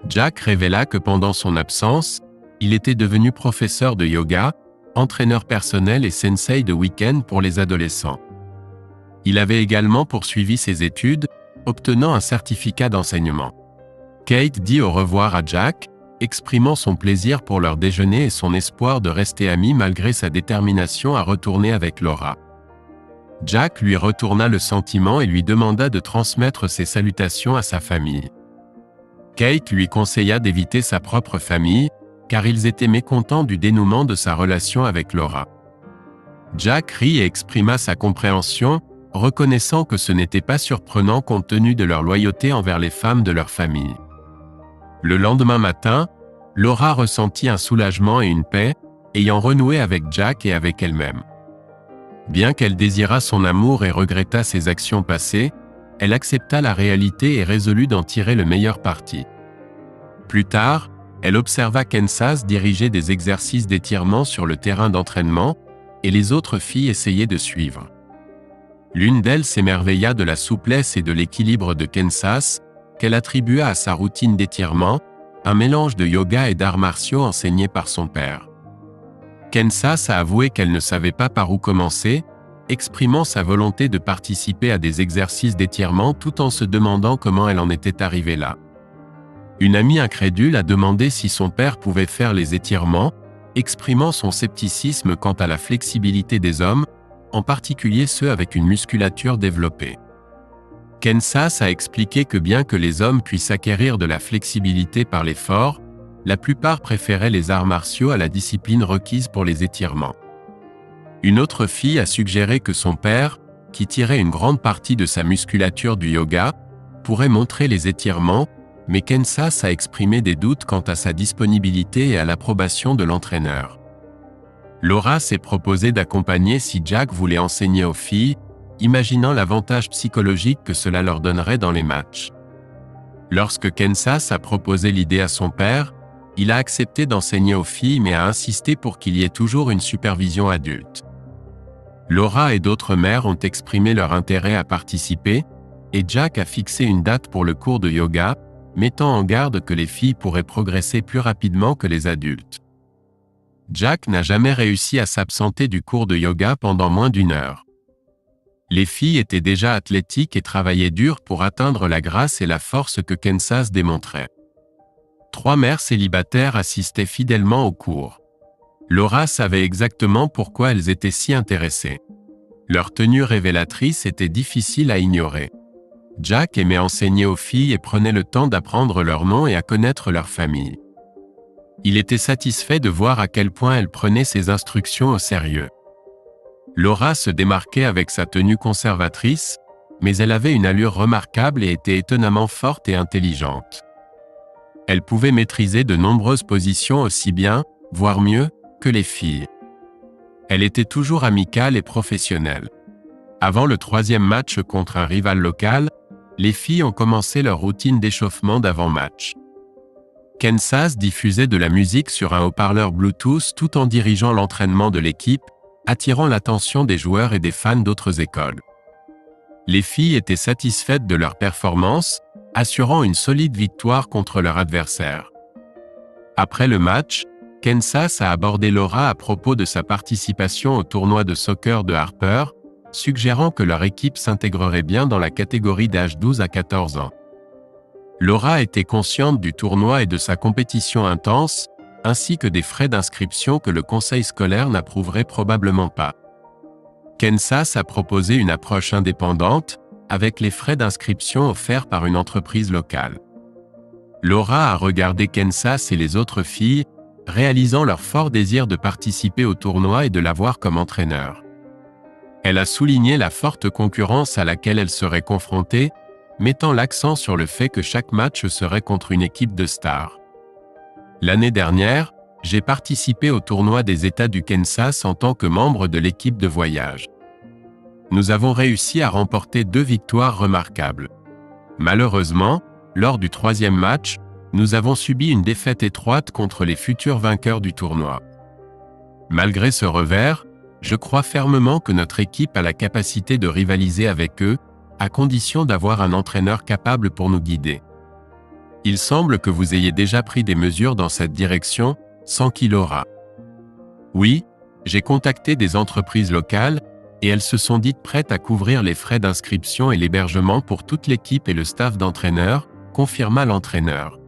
A: Jack révéla que pendant son absence, il était devenu professeur de yoga, entraîneur personnel et sensei de week-end pour les adolescents. Il avait également poursuivi ses études, obtenant un certificat d'enseignement. Kate dit au revoir à Jack, exprimant son plaisir pour leur déjeuner et son espoir de rester amis malgré sa détermination à retourner avec Laura. Jack lui retourna le sentiment et lui demanda de transmettre ses salutations à sa famille. Kate lui conseilla d'éviter sa propre famille, car ils étaient mécontents du dénouement de sa relation avec Laura. Jack rit et exprima sa compréhension, reconnaissant que ce n'était pas surprenant compte tenu de leur loyauté envers les femmes de leur famille. Le lendemain matin, Laura ressentit un soulagement et une paix, ayant renoué avec Jack et avec elle-même. Bien qu'elle désirât son amour et regrettât ses actions passées, elle accepta la réalité et résolut d'en tirer le meilleur parti. Plus tard, elle observa Kansas diriger des exercices d'étirement sur le terrain d'entraînement, et les autres filles essayaient de suivre. L'une d'elles s'émerveilla de la souplesse et de l'équilibre de Kansas, qu'elle attribua à sa routine d'étirement, un mélange de yoga et d'arts martiaux enseignés par son père. Kansas a avoué qu'elle ne savait pas par où commencer, exprimant sa volonté de participer à des exercices d'étirement tout en se demandant comment elle en était arrivée là. Une amie incrédule a demandé si son père pouvait faire les étirements, exprimant son scepticisme quant à la flexibilité des hommes, en particulier ceux avec une musculature développée. Kansas a expliqué que bien que les hommes puissent acquérir de la flexibilité par l'effort, la plupart préféraient les arts martiaux à la discipline requise pour les étirements. Une autre fille a suggéré que son père, qui tirait une grande partie de sa musculature du yoga, pourrait montrer les étirements, mais Kansas a exprimé des doutes quant à sa disponibilité et à l'approbation de l'entraîneur. Laura s'est proposé d'accompagner si Jack voulait enseigner aux filles, imaginant l'avantage psychologique que cela leur donnerait dans les matchs. Lorsque Kansas a proposé l'idée à son père, il a accepté d'enseigner aux filles mais a insisté pour qu'il y ait toujours une supervision adulte. Laura et d'autres mères ont exprimé leur intérêt à participer, et Jack a fixé une date pour le cours de yoga, mettant en garde que les filles pourraient progresser plus rapidement que les adultes. Jack n'a jamais réussi à s'absenter du cours de yoga pendant moins d'1 heure. Les filles étaient déjà athlétiques et travaillaient dur pour atteindre la grâce et la force que Kansas démontrait. 3 mères célibataires assistaient fidèlement au cours. Laura savait exactement pourquoi elles étaient si intéressées. Leur tenue révélatrice était difficile à ignorer. Jack aimait enseigner aux filles et prenait le temps d'apprendre leur nom et à connaître leur famille. Il était satisfait de voir à quel point elle prenait ses instructions au sérieux. Laura se démarquait avec sa tenue conservatrice, mais elle avait une allure remarquable et était étonnamment forte et intelligente. Elle pouvait maîtriser de nombreuses positions aussi bien, voire mieux, que les filles. Elle était toujours amicale et professionnelle. Avant le 3e match contre un rival local, les filles ont commencé leur routine d'échauffement d'avant-match. Kansas diffusait de la musique sur un haut-parleur Bluetooth tout en dirigeant l'entraînement de l'équipe, attirant l'attention des joueurs et des fans d'autres écoles. Les filles étaient satisfaites de leur performance, assurant une solide victoire contre leur adversaire. Après le match, Kansas a abordé Laura à propos de sa participation au tournoi de soccer de Harper, suggérant que leur équipe s'intégrerait bien dans la catégorie d'âge 12 à 14 ans. Laura était consciente du tournoi et de sa compétition intense, ainsi que des frais d'inscription que le conseil scolaire n'approuverait probablement pas. Kansas a proposé une approche indépendante, avec les frais d'inscription offerts par une entreprise locale. Laura a regardé Kansas et les autres filles, réalisant leur fort désir de participer au tournoi et de l'avoir comme entraîneur. Elle a souligné la forte concurrence à laquelle elle serait confrontée, mettant l'accent sur le fait que chaque match serait contre une équipe de stars. L'année dernière, j'ai participé au tournoi des États du Kansas en tant que membre de l'équipe de voyage. Nous avons réussi à remporter 2 victoires remarquables. Malheureusement, lors du 3e match, nous avons subi une défaite étroite contre les futurs vainqueurs du tournoi. Malgré ce revers, je crois fermement que notre équipe a la capacité de rivaliser avec eux, à condition d'avoir un entraîneur capable pour nous guider. Il semble que vous ayez déjà pris des mesures dans cette direction, sans qu'il aura. Oui, j'ai contacté des entreprises locales, et elles se sont dites prêtes à couvrir les frais d'inscription et l'hébergement pour toute l'équipe et le staff d'entraîneurs, confirma l'entraîneur.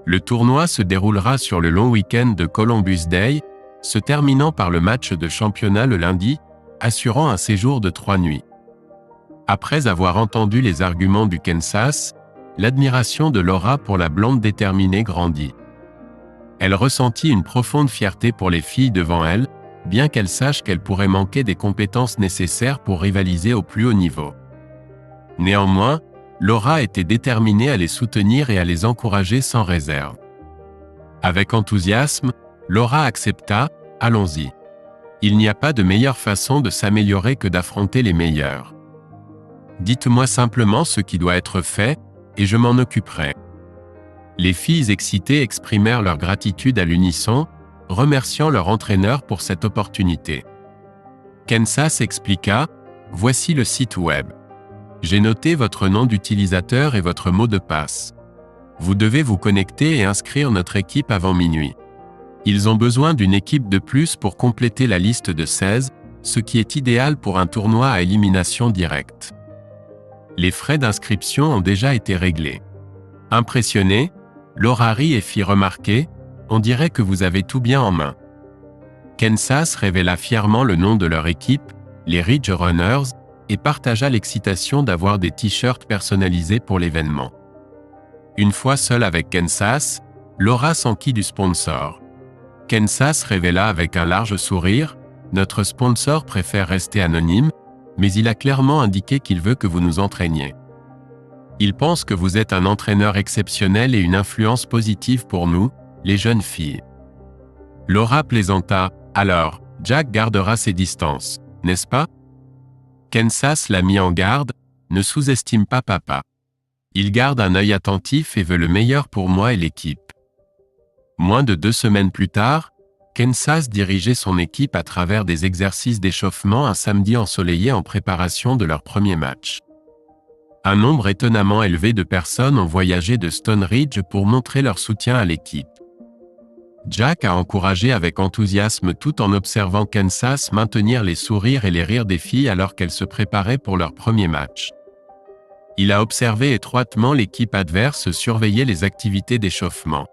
A: Le tournoi se déroulera sur le long week-end de Columbus Day, se terminant par le match de championnat le lundi, assurant un séjour de 3 nuits. Après avoir entendu les arguments du Kansas, l'admiration de Laura pour la blonde déterminée grandit. Elle ressentit une profonde fierté pour les filles devant elle, bien qu'elle sache qu'elle pourrait manquer des compétences nécessaires pour rivaliser au plus haut niveau. Néanmoins, Laura était déterminée à les soutenir et à les encourager sans réserve. Avec enthousiasme, Laura accepta « Allons-y. Il n'y a pas de meilleure façon de s'améliorer que d'affronter les meilleurs. Dites-moi simplement ce qui doit être fait, et je m'en occuperai. » Les filles excitées exprimèrent leur gratitude à l'unisson, remerciant leur entraîneur pour cette opportunité. Kansas expliqua « Voici le site web. J'ai noté votre nom d'utilisateur et votre mot de passe. Vous devez vous connecter et inscrire notre équipe avant minuit. Ils ont besoin d'une équipe de plus pour compléter la liste de 16, ce qui est idéal pour un tournoi à élimination directe. Les frais d'inscription ont déjà été réglés. » Impressionnée, Laura rit et fit remarquer « On dirait que vous avez tout bien en main. » Kansas révéla fièrement le nom de leur équipe, les Ridge Runners, et partagea l'excitation d'avoir des t-shirts personnalisés pour l'événement. Une fois seule avec Kansas, Laura s'enquit du sponsor. Kansas révéla avec un large sourire « Notre sponsor préfère rester anonyme, mais il a clairement indiqué qu'il veut que vous nous entraîniez. Il pense que vous êtes un entraîneur exceptionnel et une influence positive pour nous, les jeunes filles. » Laura plaisanta « Alors, Jack gardera ses distances, n'est-ce pas ?» Kansas l'a mis en garde « Ne sous-estime pas papa. Il garde un œil attentif et veut le meilleur pour moi et l'équipe. » Moins de 2 semaines plus tard, Kansas dirigeait son équipe à travers des exercices d'échauffement un samedi ensoleillé en préparation de leur premier match. Un nombre étonnamment élevé de personnes ont voyagé de Stone Ridge pour montrer leur soutien à l'équipe. Jack a encouragé avec enthousiasme tout en observant Kansas maintenir les sourires et les rires des filles alors qu'elles se préparaient pour leur premier match. Il a observé étroitement l'équipe adverse surveiller les activités d'échauffement.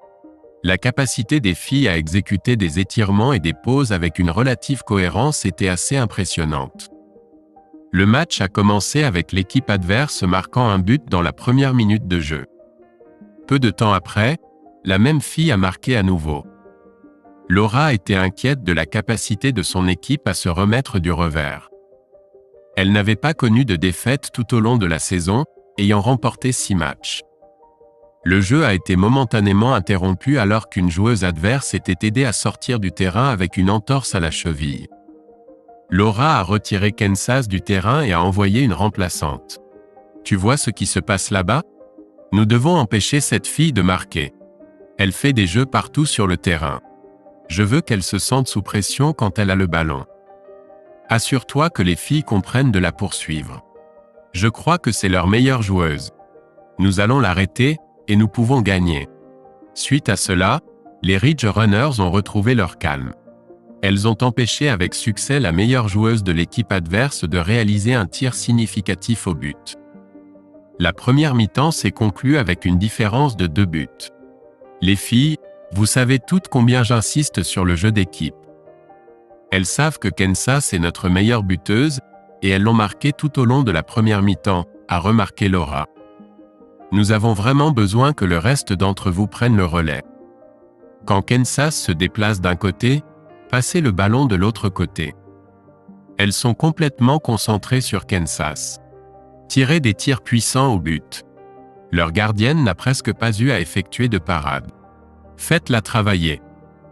A: La capacité des filles à exécuter des étirements et des pauses avec une relative cohérence était assez impressionnante. Le match a commencé avec l'équipe adverse marquant un but dans la première minute de jeu. Peu de temps après, la même fille a marqué à nouveau. Laura était inquiète de la capacité de son équipe à se remettre du revers. Elle n'avait pas connu de défaite tout au long de la saison, ayant remporté 6 matchs. Le jeu a été momentanément interrompu alors qu'une joueuse adverse était aidée à sortir du terrain avec une entorse à la cheville. Laura a retiré Kansas du terrain et a envoyé une remplaçante. « Tu vois ce qui se passe là-bas ? Nous devons empêcher cette fille de marquer. Elle fait des jeux partout sur le terrain. Je veux qu'elle se sente sous pression quand elle a le ballon. Assure-toi que les filles comprennent de la poursuivre. Je crois que c'est leur meilleure joueuse. Nous allons l'arrêter, et nous pouvons gagner. » Suite à cela, les Ridge Runners ont retrouvé leur calme. Elles ont empêché avec succès la meilleure joueuse de l'équipe adverse de réaliser un tir significatif au but. La première mi-temps s'est conclue avec une différence de 2 buts. Les filles, vous savez toutes combien j'insiste sur le jeu d'équipe. Elles savent que Kansas est notre meilleure buteuse, et elles l'ont marqué tout au long de la première mi-temps, a remarqué Laura. Nous avons vraiment besoin que le reste d'entre vous prenne le relais. Quand Kansas se déplace d'un côté, passez le ballon de l'autre côté. Elles sont complètement concentrées sur Kansas. Tirez des tirs puissants au but. Leur gardienne n'a presque pas eu à effectuer de parade. Faites-la travailler.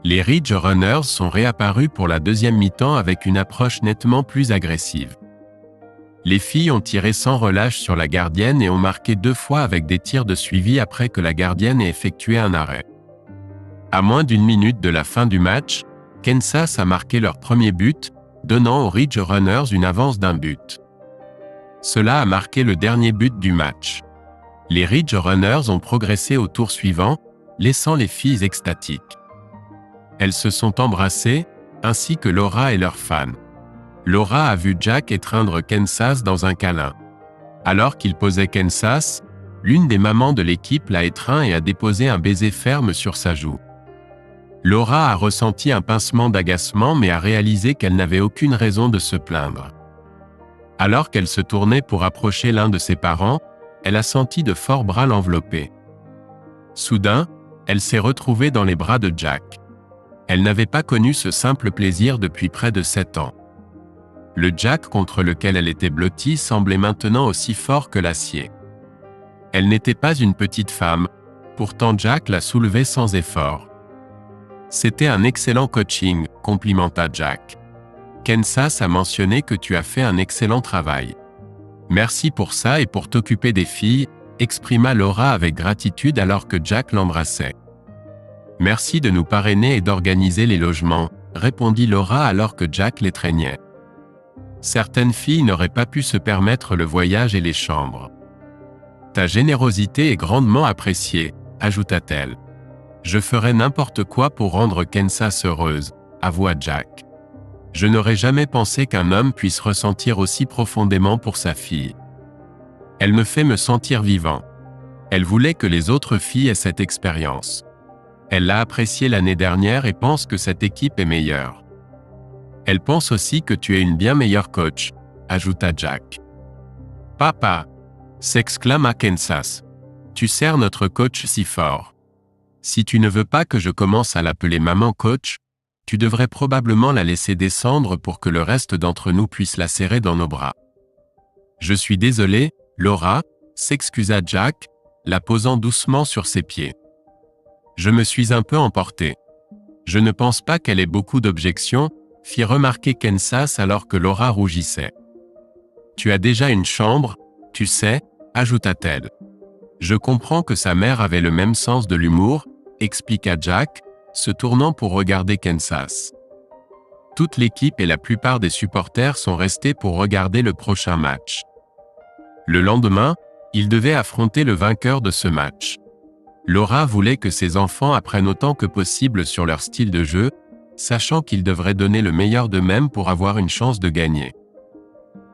A: Les Ridge Runners sont réapparus pour la deuxième mi-temps avec une approche nettement plus agressive. Les filles ont tiré sans relâche sur la gardienne et ont marqué 2 fois avec des tirs de suivi après que la gardienne ait effectué un arrêt. À moins d'1 minute de la fin du match, Kansas a marqué leur premier but, donnant aux Ridge Runners une avance d'1 but. Cela a marqué le dernier but du match. Les Ridge Runners ont progressé au tour suivant, laissant les filles extatiques. Elles se sont embrassées, ainsi que Laura et leurs fans. Laura a vu Jack étreindre Kansas dans un câlin. Alors qu'il posait Kansas, l'une des mamans de l'équipe l'a étreint et a déposé un baiser ferme sur sa joue. Laura a ressenti un pincement d'agacement mais a réalisé qu'elle n'avait aucune raison de se plaindre. Alors qu'elle se tournait pour approcher l'un de ses parents, elle a senti de forts bras l'envelopper. Soudain, elle s'est retrouvée dans les bras de Jack. Elle n'avait pas connu ce simple plaisir depuis près de 7 ans. Le Jack contre lequel elle était blottie semblait maintenant aussi fort que l'acier. Elle n'était pas une petite femme, pourtant Jack la soulevait sans effort. C'était un excellent coaching, complimenta Jack. Kansas a mentionné que tu as fait un excellent travail. Merci pour ça et pour t'occuper des filles, exprima Laura avec gratitude alors que Jack l'embrassait. Merci de nous parrainer et d'organiser les logements, répondit Laura alors que Jack l'étreignait. Certaines filles n'auraient pas pu se permettre le voyage et les chambres. Ta générosité est grandement appréciée, ajouta-t-elle. Je ferais n'importe quoi pour rendre Kansas heureuse, avoua Jack. Je n'aurais jamais pensé qu'un homme puisse ressentir aussi profondément pour sa fille. Elle me fait me sentir vivant. Elle voulait que les autres filles aient cette expérience. Elle l'a appréciée l'année dernière et pense que cette équipe est meilleure. Elle pense aussi que tu es une bien meilleure coach, ajouta Jack. Papa, s'exclama Kansas. Tu sers notre coach si fort. Si tu ne veux pas que je commence à l'appeler maman coach, tu devrais probablement la laisser descendre pour que le reste d'entre nous puisse la serrer dans nos bras. Je suis désolé, Laura, s'excusa Jack, la posant doucement sur ses pieds. Je me suis un peu emporté. Je ne pense pas qu'elle ait beaucoup d'objections, fit remarquer Kansas alors que Laura rougissait. Tu as déjà une chambre, tu sais, ajouta-t-elle. Je comprends que sa mère avait le même sens de l'humour, expliqua Jack, se tournant pour regarder Kansas. Toute l'équipe et la plupart des supporters sont restés pour regarder le prochain match. Le lendemain, ils devaient affronter le vainqueur de ce match. Laura voulait que ses enfants apprennent autant que possible sur leur style de jeu, sachant qu'ils devraient donner le meilleur d'eux-mêmes pour avoir une chance de gagner.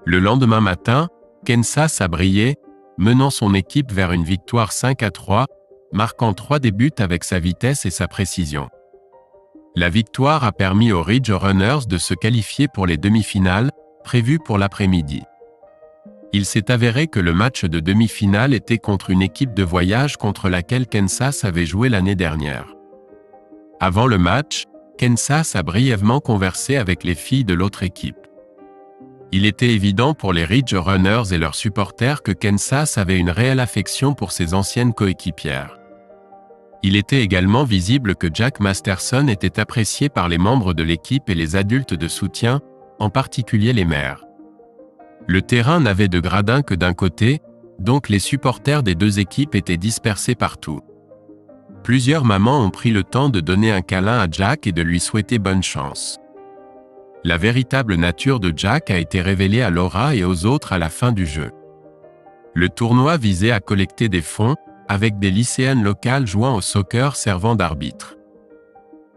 A: Le lendemain matin, Kansas a brillé, menant son équipe vers une victoire 5-3, marquant 3 des buts avec sa vitesse et sa précision. La victoire a permis aux Ridge Runners de se qualifier pour les demi-finales, prévues pour l'après-midi. Il s'est avéré que le match de demi-finale était contre une équipe de voyage contre laquelle Kansas avait joué l'année dernière. Avant le match, Kansas a brièvement conversé avec les filles de l'autre équipe. Il était évident pour les Ridge Runners et leurs supporters que Kansas avait une réelle affection pour ses anciennes coéquipières. Il était également visible que Jack Masterson était apprécié par les membres de l'équipe et les adultes de soutien, en particulier les mères. Le terrain n'avait de gradin que d'un côté, donc les supporters des deux équipes étaient dispersés partout. Plusieurs mamans ont pris le temps de donner un câlin à Jack et de lui souhaiter bonne chance. La véritable nature de Jack a été révélée à Laura et aux autres à la fin du jeu. Le tournoi visait à collecter des fonds, avec des lycéennes locales jouant au soccer servant d'arbitre.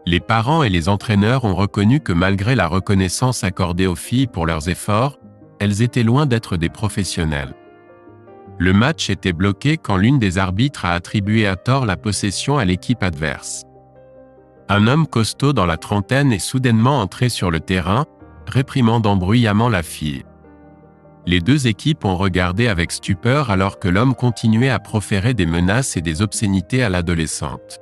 A: Les parents et les entraîneurs ont reconnu que malgré la reconnaissance accordée aux filles pour leurs efforts, elles étaient loin d'être des professionnels. Le match était bloqué quand l'une des arbitres a attribué à tort la possession à l'équipe adverse. Un homme costaud dans la trentaine est soudainement entré sur le terrain, réprimandant bruyamment la fille. Les deux équipes ont regardé avec stupeur alors que l'homme continuait à proférer des menaces et des obscénités à l'adolescente.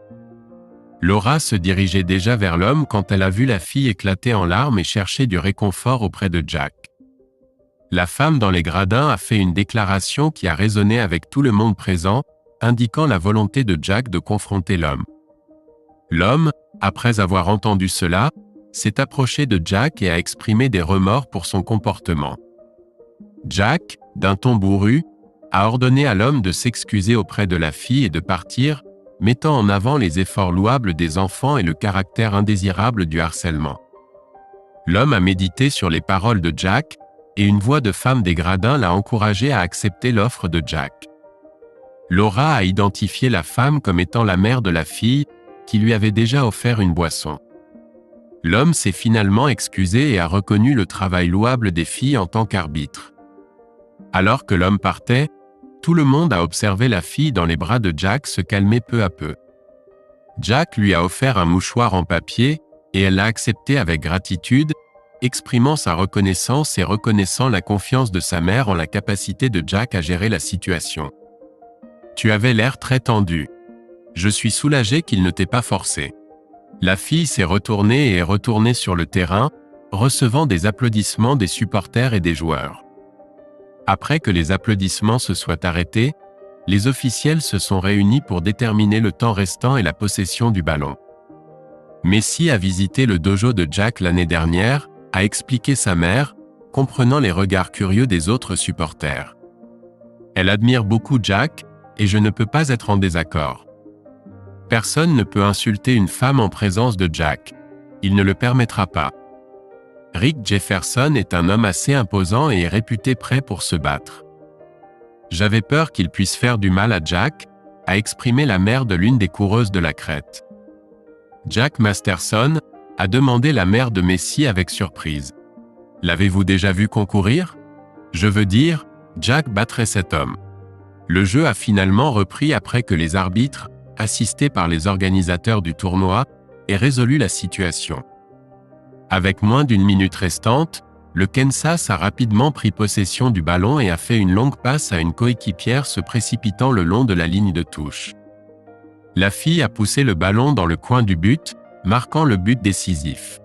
A: Laura se dirigeait déjà vers l'homme quand elle a vu la fille éclater en larmes et chercher du réconfort auprès de Jack. La femme dans les gradins a fait une déclaration qui a résonné avec tout le monde présent, indiquant la volonté de Jack de confronter l'homme. L'homme, après avoir entendu cela, s'est approché de Jack et a exprimé des remords pour son comportement. Jack, d'un ton bourru, a ordonné à l'homme de s'excuser auprès de la fille et de partir, mettant en avant les efforts louables des enfants et le caractère indésirable du harcèlement. L'homme a médité sur les paroles de Jack, et une voix de femme des gradins l'a encouragé à accepter l'offre de Jack. Laura a identifié la femme comme étant la mère de la fille, qui lui avait déjà offert une boisson. L'homme s'est finalement excusé et a reconnu le travail louable des filles en tant qu'arbitre. Alors que l'homme partait, tout le monde a observé la fille dans les bras de Jack se calmer peu à peu. Jack lui a offert un mouchoir en papier, et elle l'a accepté avec gratitude, exprimant sa reconnaissance et reconnaissant la confiance de sa mère en la capacité de Jack à gérer la situation. Tu avais l'air très tendu. Je suis soulagé qu'il ne t'ait pas forcé. La fille s'est retournée et est retournée sur le terrain, recevant des applaudissements des supporters et des joueurs. Après que les applaudissements se soient arrêtés, les officiels se sont réunis pour déterminer le temps restant et la possession du ballon. Messi a visité le dojo de Jack l'année dernière, a expliqué sa mère, comprenant les regards curieux des autres supporters. Elle admire beaucoup Jack, et je ne peux pas être en désaccord. Personne ne peut insulter une femme en présence de Jack. Il ne le permettra pas. Rick Jefferson est un homme assez imposant et est réputé prêt pour se battre. J'avais peur qu'il puisse faire du mal à Jack, a exprimé la mère de l'une des coureuses de la crête. Jack Masterson a demandé la mère de Messi avec surprise. L'avez-vous déjà vu concourir? Je veux dire, Jack battrait cet homme. Le jeu a finalement repris après que les arbitres, assistés par les organisateurs du tournoi, aient résolu la situation. Avec moins d'une minute restante, le Kansas a rapidement pris possession du ballon et a fait une longue passe à une coéquipière se précipitant le long de la ligne de touche. La fille a poussé le ballon dans le coin du but, marquant le but décisif.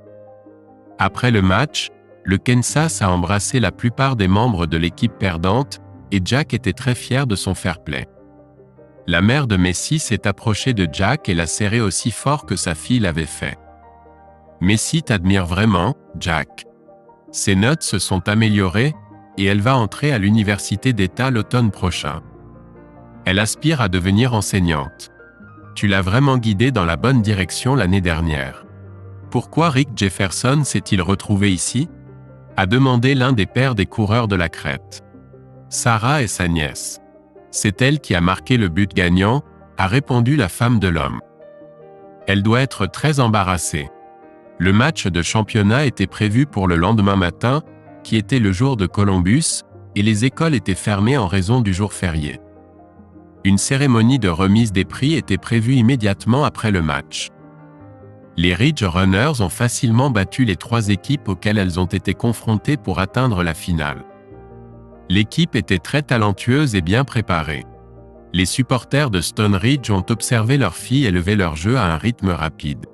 A: Après le match, le Kansas a embrassé la plupart des membres de l'équipe perdante, et Jack était très fier de son fair-play. La mère de Messi s'est approchée de Jack et l'a serré aussi fort que sa fille l'avait fait. Messi t'admire vraiment, Jack. Ses notes se sont améliorées, et elle va entrer à l'université d'État l'automne prochain. Elle aspire à devenir enseignante. Tu l'as vraiment guidée dans la bonne direction l'année dernière. Pourquoi Rick Jefferson s'est-il retrouvé ici? A demandé l'un des pères des coureurs de la crête. Sarah est sa nièce. C'est elle qui a marqué le but gagnant, a répondu la femme de l'homme. Elle doit être très embarrassée. Le match de championnat était prévu pour le lendemain matin, qui était le jour de Columbus, et les écoles étaient fermées en raison du jour férié. Une cérémonie de remise des prix était prévue immédiatement après le match. Les Ridge Runners ont facilement battu les 3 équipes auxquelles elles ont été confrontées pour atteindre la finale. L'équipe était très talentueuse et bien préparée. Les supporters de Stone Ridge ont observé leurs filles élever leur jeu à un rythme rapide.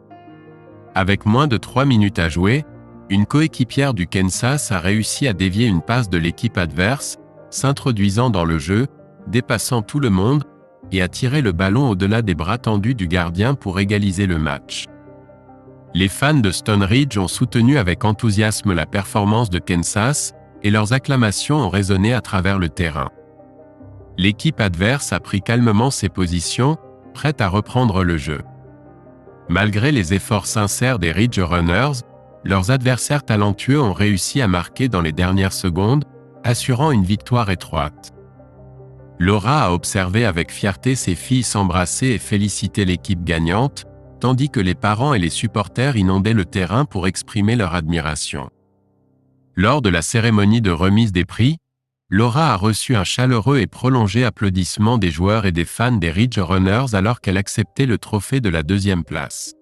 A: Avec moins de 3 minutes à jouer, une coéquipière du Kansas a réussi à dévier une passe de l'équipe adverse, s'introduisant dans le jeu, dépassant tout le monde, et a tiré le ballon au-delà des bras tendus du gardien pour égaliser le match. Les fans de Stone Ridge ont soutenu avec enthousiasme la performance de Kansas, et leurs acclamations ont résonné à travers le terrain. L'équipe adverse a pris calmement ses positions, prête à reprendre le jeu. Malgré les efforts sincères des Ridge Runners, leurs adversaires talentueux ont réussi à marquer dans les dernières secondes, assurant une victoire étroite. Laura a observé avec fierté ses filles s'embrasser et féliciter l'équipe gagnante, tandis que les parents et les supporters inondaient le terrain pour exprimer leur admiration. Lors de la cérémonie de remise des prix, Laura a reçu un chaleureux et prolongé applaudissement des joueurs et des fans des Ridge Runners alors qu'elle acceptait le trophée de la 2e place.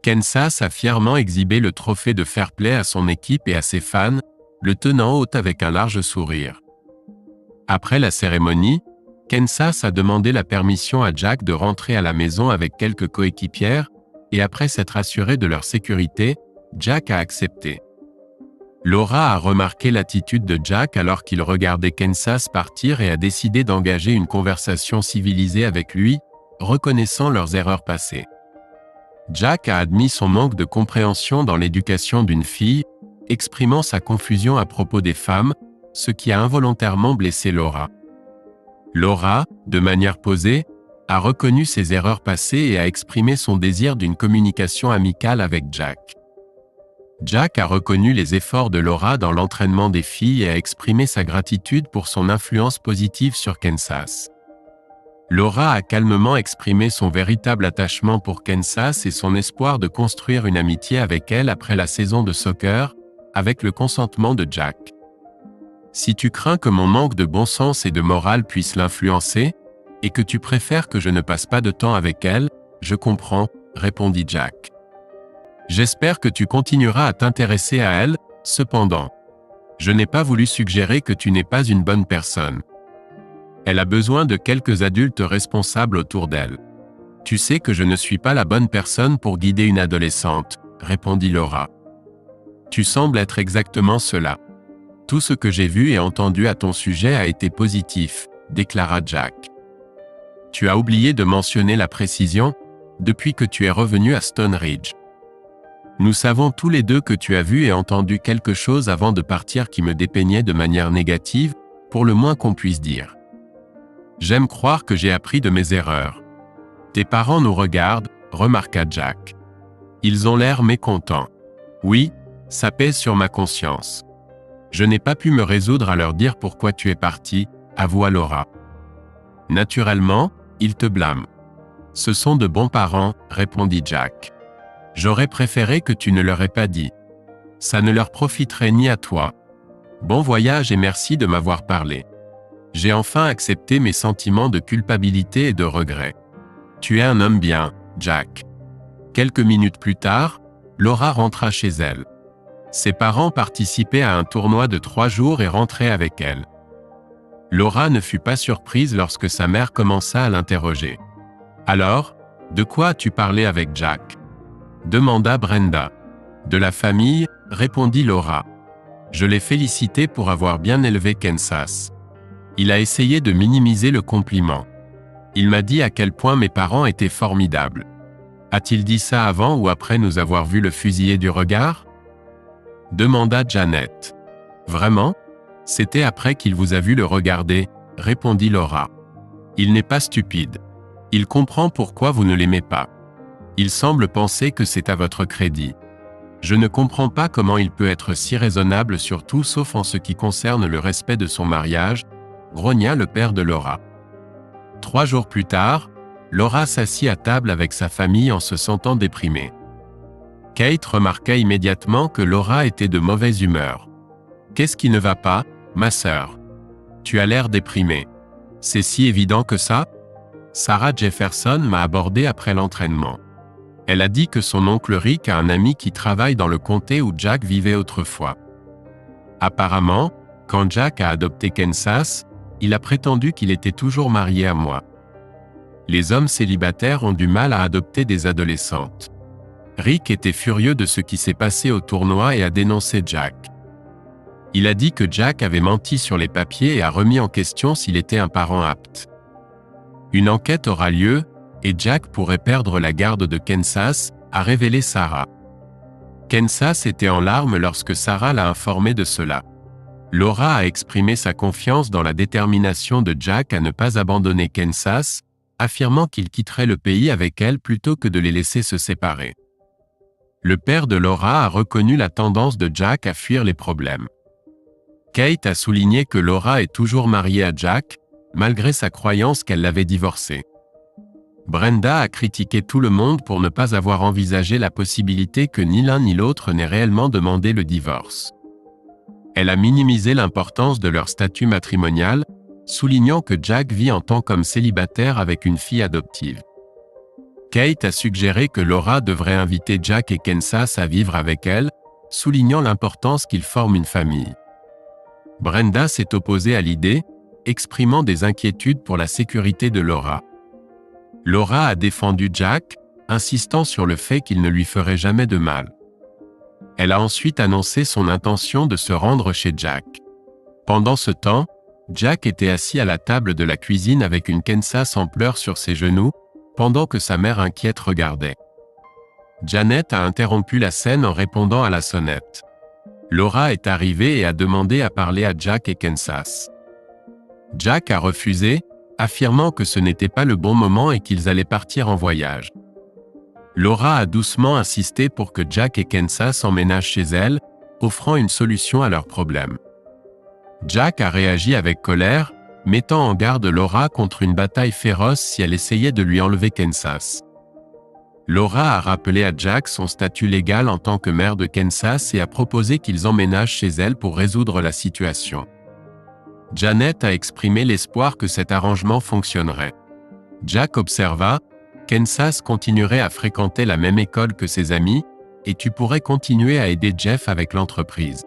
A: Kansas a fièrement exhibé le trophée de fair play à son équipe et à ses fans, le tenant haut avec un large sourire. Après la cérémonie, Kansas a demandé la permission à Jack de rentrer à la maison avec quelques coéquipières, et après s'être assuré de leur sécurité, Jack a accepté. Laura a remarqué l'attitude de Jack alors qu'il regardait Kansas partir et a décidé d'engager une conversation civilisée avec lui, reconnaissant leurs erreurs passées. Jack a admis son manque de compréhension dans l'éducation d'une fille, exprimant sa confusion à propos des femmes, ce qui a involontairement blessé Laura. Laura, de manière posée, a reconnu ses erreurs passées et a exprimé son désir d'une communication amicale avec Jack. Jack a reconnu les efforts de Laura dans l'entraînement des filles et a exprimé sa gratitude pour son influence positive sur Kansas. Laura a calmement exprimé son véritable attachement pour Kansas et son espoir de construire une amitié avec elle après la saison de soccer, avec le consentement de Jack. Si tu crains que mon manque de bon sens et de morale puisse l'influencer, et que tu préfères que je ne passe pas de temps avec elle, Je comprends, répondit Jack. J'espère que tu continueras à t'intéresser à elle, cependant. Je n'ai pas voulu suggérer que tu n'es pas une bonne personne. Elle a besoin de quelques adultes responsables autour d'elle. Tu sais que je ne suis pas la bonne personne pour guider une adolescente, répondit Laura. Tu sembles être exactement cela. Tout ce que j'ai vu et entendu à ton sujet a été positif, déclara Jack. Tu as oublié de mentionner la précision, depuis que tu es revenu à Stone Ridge. Nous savons tous les deux que tu as vu et entendu quelque chose avant de partir qui me dépeignait de manière négative, pour le moins qu'on puisse dire. J'aime croire que j'ai appris de mes erreurs. Tes parents nous regardent, remarqua Jack. Ils ont l'air mécontents. Oui, ça pèse sur ma conscience. Je n'ai pas pu me résoudre à leur dire pourquoi tu es parti, avoua Laura. Naturellement, ils te blâment. Ce sont de bons parents, répondit Jack. J'aurais préféré que tu ne leur aies pas dit. Ça ne leur profiterait ni à toi. Bon voyage et merci de m'avoir parlé. J'ai enfin accepté mes sentiments de culpabilité et de regret. Tu es un homme bien, Jack. Quelques minutes plus tard, Laura rentra chez elle. Ses parents participaient à un tournoi de 3 jours et rentraient avec elle. Laura ne fut pas surprise lorsque sa mère commença à l'interroger. « Alors, de quoi as-tu parlé avec Jack ?» demanda Brenda. « De la famille, » répondit Laura. « Je l'ai félicité pour avoir bien élevé Kansas. Il a essayé de minimiser le compliment. Il m'a dit à quel point mes parents étaient formidables. A-t-il dit ça avant ou après nous avoir vu le fusiller du regard ?» demanda Janet. « Vraiment ? C'était après qu'il vous a vu le regarder, » répondit Laura. « Il n'est pas stupide. Il comprend pourquoi vous ne l'aimez pas. Il semble penser que c'est à votre crédit. Je ne comprends pas comment il peut être si raisonnable sur tout sauf en ce qui concerne le respect de son mariage, » grogna le père de Laura. 3 jours plus tard, Laura s'assit à table avec sa famille en se sentant déprimée. Kate remarqua immédiatement que Laura était de mauvaise humeur. « Qu'est-ce qui ne va pas, ma sœur ? Tu as l'air déprimée. C'est si évident que ça ? » Sarah Jefferson m'a abordé après l'entraînement. Elle a dit que son oncle Rick a un ami qui travaille dans le comté où Jack vivait autrefois. Apparemment, quand Jack a adopté Kansas, il a prétendu qu'il était toujours marié à moi. Les hommes célibataires ont du mal à adopter des adolescentes. Rick était furieux de ce qui s'est passé au tournoi et a dénoncé Jack. Il a dit que Jack avait menti sur les papiers et a remis en question s'il était un parent apte. Une enquête aura lieu, et Jack pourrait perdre la garde de Kansas, a révélé Sarah. Kansas était en larmes lorsque Sarah l'a informé de cela. Laura a exprimé sa confiance dans la détermination de Jack à ne pas abandonner Kansas, affirmant qu'il quitterait le pays avec elle plutôt que de les laisser se séparer. Le père de Laura a reconnu la tendance de Jack à fuir les problèmes. Kate a souligné que Laura est toujours mariée à Jack, malgré sa croyance qu'elle l'avait divorcé. Brenda a critiqué tout le monde pour ne pas avoir envisagé la possibilité que ni l'un ni l'autre n'ait réellement demandé le divorce. Elle a minimisé l'importance de leur statut matrimonial, soulignant que Jack vit en tant qu'homme célibataire avec une fille adoptive. Kate a suggéré que Laura devrait inviter Jack et Kansas à vivre avec elle, soulignant l'importance qu'ils forment une famille. Brenda s'est opposée à l'idée, exprimant des inquiétudes pour la sécurité de Laura. Laura a défendu Jack, insistant sur le fait qu'il ne lui ferait jamais de mal. Elle a ensuite annoncé son intention de se rendre chez Jack. Pendant ce temps, Jack était assis à la table de la cuisine avec une Kansas en pleurs sur ses genoux, pendant que sa mère inquiète regardait. Janet a interrompu la scène en répondant à la sonnette. Laura est arrivée et a demandé à parler à Jack et Kansas. Jack a refusé, affirmant que ce n'était pas le bon moment et qu'ils allaient partir en voyage. Laura a doucement insisté pour que Jack et Kansas emménagent chez elle, offrant une solution à leurs problèmes. Jack a réagi avec colère, mettant en garde Laura contre une bataille féroce si elle essayait de lui enlever Kansas. Laura a rappelé à Jack son statut légal en tant que mère de Kansas et a proposé qu'ils emménagent chez elle pour résoudre la situation. Janet a exprimé l'espoir que cet arrangement fonctionnerait. Jack observa, Kansas continuerait à fréquenter la même école que ses amis, et tu pourrais continuer à aider Jeff avec l'entreprise.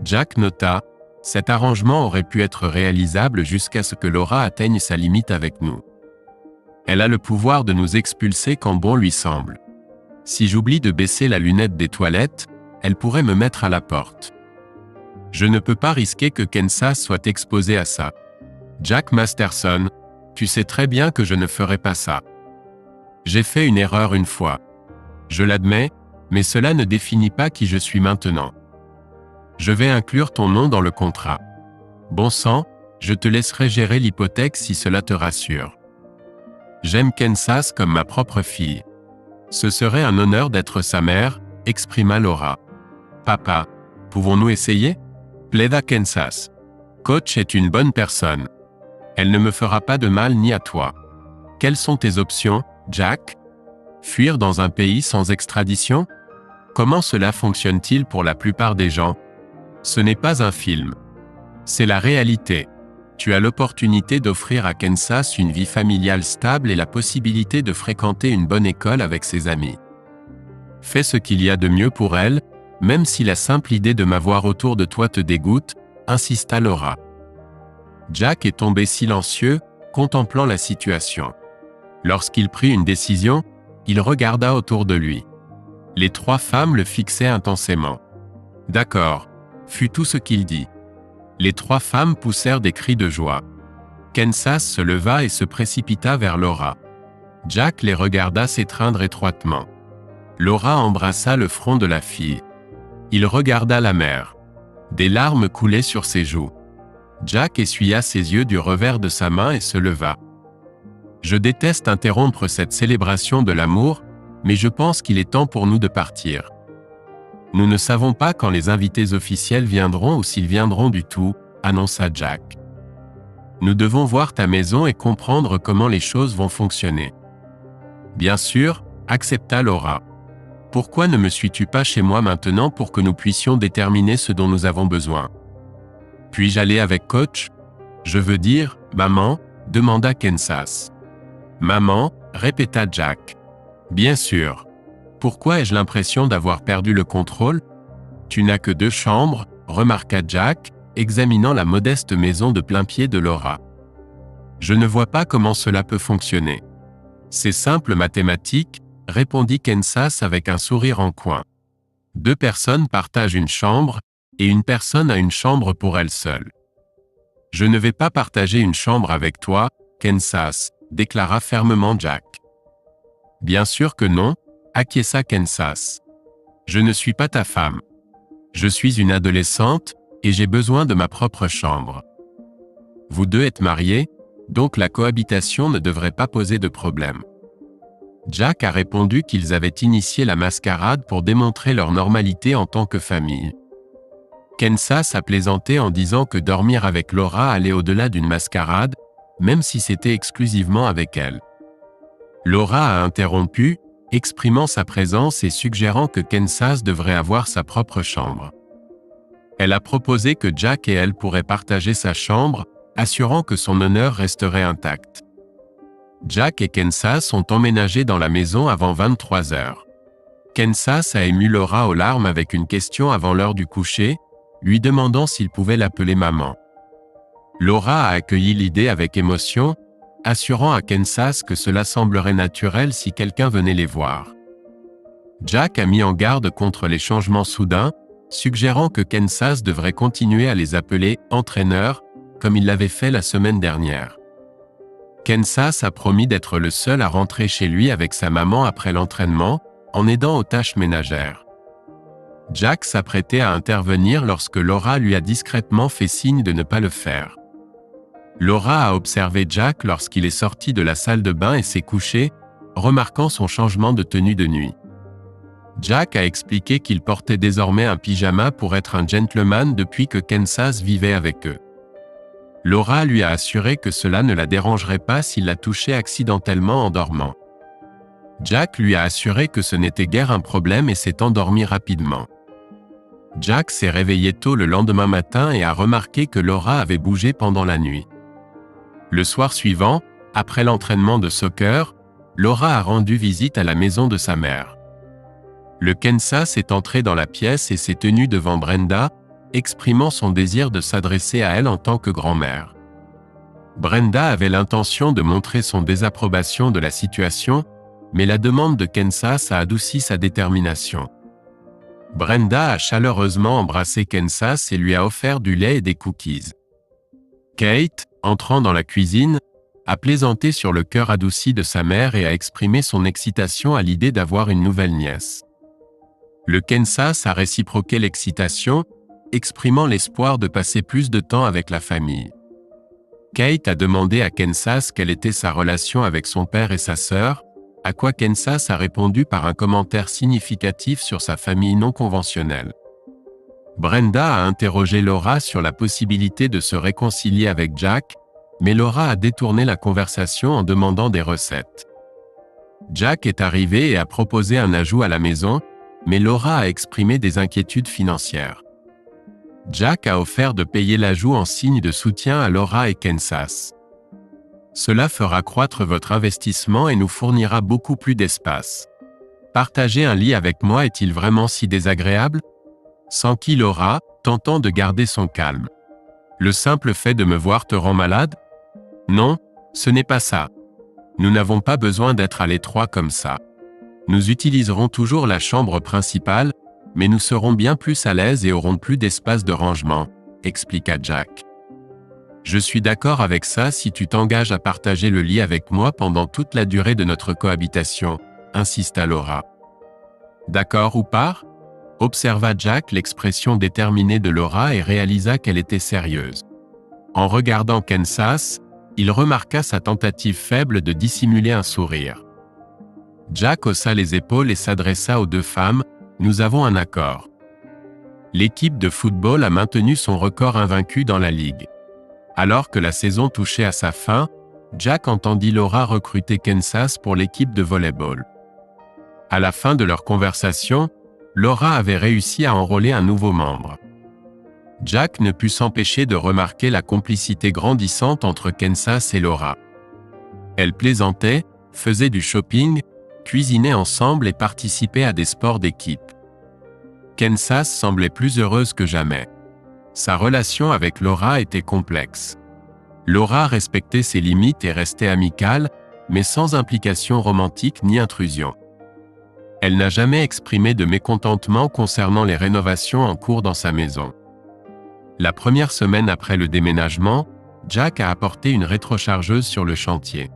A: Jack nota, cet arrangement aurait pu être réalisable jusqu'à ce que Laura atteigne sa limite avec nous. Elle a le pouvoir de nous expulser quand bon lui semble. Si j'oublie de baisser la lunette des toilettes, elle pourrait me mettre à la porte. Je ne peux pas risquer que Kansas soit exposé à ça. Jack Masterson, tu sais très bien que je ne ferai pas ça. J'ai fait une erreur une fois. Je l'admets, mais cela ne définit pas qui je suis maintenant. Je vais inclure ton nom dans le contrat. Bon sang, je te laisserai gérer l'hypothèque si cela te rassure. J'aime Kansas comme ma propre fille. Ce serait un honneur d'être sa mère, exprima Laura. Papa, pouvons-nous essayer? Plaida Kansas. Coach est une bonne personne. Elle ne me fera pas de mal ni à toi. Quelles sont tes options, Jack? Fuir dans un pays sans extradition? Comment cela fonctionne-t-il pour la plupart des gens? Ce n'est pas un film. C'est la réalité. Tu as l'opportunité d'offrir à Kansas une vie familiale stable et la possibilité de fréquenter une bonne école avec ses amis. Fais ce qu'il y a de mieux pour elle, même si la simple idée de m'avoir autour de toi te dégoûte, insista Laura. Jack est tombé silencieux, contemplant la situation. Lorsqu'il prit une décision, il regarda autour de lui. Les trois femmes le fixaient intensément. D'accord, fut tout ce qu'il dit. Les trois femmes poussèrent des cris de joie. Kansas se leva et se précipita vers Laura. Jack les regarda s'étreindre étroitement. Laura embrassa le front de la fille. Il regarda la mère. Des larmes coulaient sur ses joues. Jack essuya ses yeux du revers de sa main et se leva. Je déteste interrompre cette célébration de l'amour, mais je pense qu'il est temps pour nous de partir. Nous ne savons pas quand les invités officiels viendront ou s'ils viendront du tout, annonça Jack. Nous devons voir ta maison et comprendre comment les choses vont fonctionner. Bien sûr, accepta Laura. Pourquoi ne me suis-tu pas chez moi maintenant pour que nous puissions déterminer ce dont nous avons besoin? Puis-je aller avec Coach? Je veux dire, maman, demanda Kansas. Maman, répéta Jack. Bien sûr. Pourquoi ai-je l'impression d'avoir perdu le contrôle? Tu n'as que 2 chambres, remarqua Jack, examinant la modeste maison de plain-pied de Laura. Je ne vois pas comment cela peut fonctionner. C'est simple mathématique, répondit Kansas avec un sourire en coin. 2 personnes partagent une chambre, et une personne a une chambre pour elle seule. Je ne vais pas partager une chambre avec toi, Kansas, déclara fermement Jack. Bien sûr que non, acquiesça Kansas. Je ne suis pas ta femme. Je suis une adolescente, et j'ai besoin de ma propre chambre. Vous deux êtes mariés, donc la cohabitation ne devrait pas poser de problème. Jack a répondu qu'ils avaient initié la mascarade pour démontrer leur normalité en tant que famille. Kansas a plaisanté en disant que dormir avec Laura allait au-delà d'une mascarade, même si c'était exclusivement avec elle. Laura a interrompu, exprimant sa présence et suggérant que Kansas devrait avoir sa propre chambre. Elle a proposé que Jack et elle pourraient partager sa chambre, assurant que son honneur resterait intact. Jack et Kansas ont emménagé dans la maison avant 23 heures. Kansas a ému Laura aux larmes avec une question avant l'heure du coucher, lui demandant s'il pouvait l'appeler maman. Laura a accueilli l'idée avec émotion, assurant à Kansas que cela semblerait naturel si quelqu'un venait les voir. Jack a mis en garde contre les changements soudains, suggérant que Kansas devrait continuer à les appeler « entraîneurs », comme il l'avait fait la semaine dernière. Kansas a promis d'être le seul à rentrer chez lui avec sa maman après l'entraînement, en aidant aux tâches ménagères. Jack s'apprêtait à intervenir lorsque Laura lui a discrètement fait signe de ne pas le faire. Laura a observé Jack lorsqu'il est sorti de la salle de bain et s'est couché, remarquant son changement de tenue de nuit. Jack a expliqué qu'il portait désormais un pyjama pour être un gentleman depuis que Kansas vivait avec eux. Laura lui a assuré que cela ne la dérangerait pas s'il la touchait accidentellement en dormant. Jack lui a assuré que ce n'était guère un problème et s'est endormi rapidement. Jack s'est réveillé tôt le lendemain matin et a remarqué que Laura avait bougé pendant la nuit. Le soir suivant, après l'entraînement de soccer, Laura a rendu visite à la maison de sa mère. Le Kansas est entré dans la pièce et s'est tenu devant Brenda, exprimant son désir de s'adresser à elle en tant que grand-mère. Brenda avait l'intention de montrer son désapprobation de la situation, mais la demande de Kansas a adouci sa détermination. Brenda a chaleureusement embrassé Kansas et lui a offert du lait et des cookies. Kate, entrant dans la cuisine, a plaisanté sur le cœur adouci de sa mère et a exprimé son excitation à l'idée d'avoir une nouvelle nièce. Le Kansas a réciproqué l'excitation, exprimant l'espoir de passer plus de temps avec la famille. Kate a demandé à Kansas quelle était sa relation avec son père et sa sœur, à quoi Kansas a répondu par un commentaire significatif sur sa famille non conventionnelle. Brenda a interrogé Laura sur la possibilité de se réconcilier avec Jack, mais Laura a détourné la conversation en demandant des recettes. Jack est arrivé et a proposé un ajout à la maison, mais Laura a exprimé des inquiétudes financières. Jack a offert de payer l'ajout en signe de soutien à Laura et Kansas. Cela fera croître votre investissement et nous fournira beaucoup plus d'espace. Partager un lit avec moi est-il vraiment si désagréable ? S'enquit Laura, tentant de garder son calme. Le simple fait de me voir te rend malade ? Non, ce n'est pas ça. Nous n'avons pas besoin d'être à l'étroit comme ça. Nous utiliserons toujours la chambre principale, mais nous serons bien plus à l'aise et aurons plus d'espace de rangement, expliqua Jack. Je suis d'accord avec ça si tu t'engages à partager le lit avec moi pendant toute la durée de notre cohabitation, insista Laura. D'accord ou pas ? Observa Jack l'expression déterminée de Laura et réalisa qu'elle était sérieuse. En regardant Kansas, il remarqua sa tentative faible de dissimuler un sourire. Jack haussa les épaules et s'adressa aux deux femmes, « Nous avons un accord. » L'équipe de football a maintenu son record invaincu dans la ligue. Alors que la saison touchait à sa fin, Jack entendit Laura recruter Kansas pour l'équipe de volley-ball. À la fin de leur conversation, Laura avait réussi à enrôler un nouveau membre. Jack ne put s'empêcher de remarquer la complicité grandissante entre Kansas et Laura. Elles plaisantaient, faisaient du shopping, cuisinaient ensemble et participaient à des sports d'équipe. Kansas semblait plus heureuse que jamais. Sa relation avec Laura était complexe. Laura respectait ses limites et restait amicale, mais sans implication romantique ni intrusion. Elle n'a jamais exprimé de mécontentement concernant les rénovations en cours dans sa maison. La première semaine après le déménagement, Jack a apporté une rétrochargeuse sur le chantier.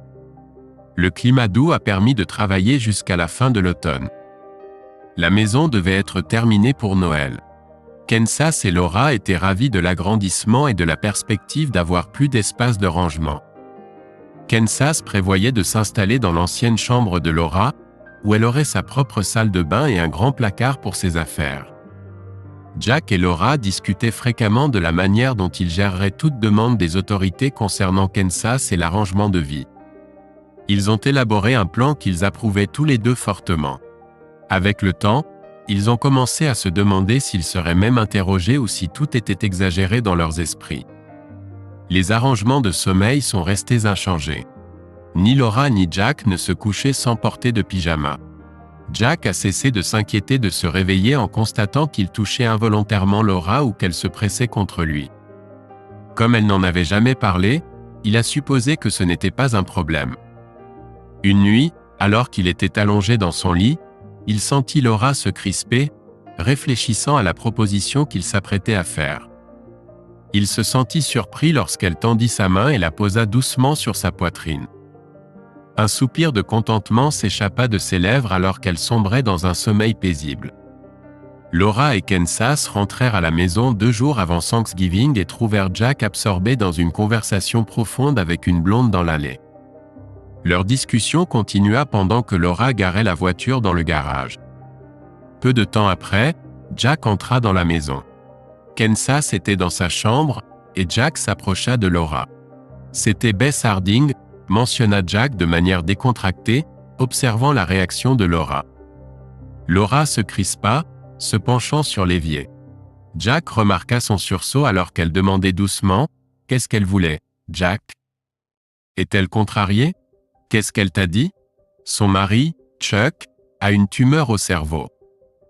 A: Le climat doux a permis de travailler jusqu'à la fin de l'automne. La maison devait être terminée pour Noël. Kansas et Laura étaient ravis de l'agrandissement et de la perspective d'avoir plus d'espace de rangement. Kansas prévoyait de s'installer dans l'ancienne chambre de Laura, où elle aurait sa propre salle de bain et un grand placard pour ses affaires. Jack et Laura discutaient fréquemment de la manière dont ils géreraient toute demande des autorités concernant Kansas et l'arrangement de vie. Ils ont élaboré un plan qu'ils approuvaient tous les deux fortement. Avec le temps, ils ont commencé à se demander s'ils seraient même interrogés ou si tout était exagéré dans leurs esprits. Les arrangements de sommeil sont restés inchangés. Ni Laura ni Jack ne se couchaient sans porter de pyjama. Jack a cessé de s'inquiéter de se réveiller en constatant qu'il touchait involontairement Laura ou qu'elle se pressait contre lui. Comme elle n'en avait jamais parlé, il a supposé que ce n'était pas un problème. Une nuit, alors qu'il était allongé dans son lit, il sentit Laura se crisper, réfléchissant à la proposition qu'il s'apprêtait à faire. Il se sentit surpris lorsqu'elle tendit sa main et la posa doucement sur sa poitrine. Un soupir de contentement s'échappa de ses lèvres alors qu'elle sombrait dans un sommeil paisible. Laura et Kansas rentrèrent à la maison 2 jours avant Thanksgiving et trouvèrent Jack absorbé dans une conversation profonde avec une blonde dans l'allée. Leur discussion continua pendant que Laura garait la voiture dans le garage. Peu de temps après, Jack entra dans la maison. Kansas était dans sa chambre, et Jack s'approcha de Laura. « C'était Bess Harding », mentionna Jack de manière décontractée, observant la réaction de Laura. Laura se crispa, se penchant sur l'évier. Jack remarqua son sursaut alors qu'elle demandait doucement « Qu'est-ce qu'elle voulait, Jack ? Est-elle contrariée ? Qu'est-ce qu'elle t'a dit ? Son mari, Chuck, a une tumeur au cerveau.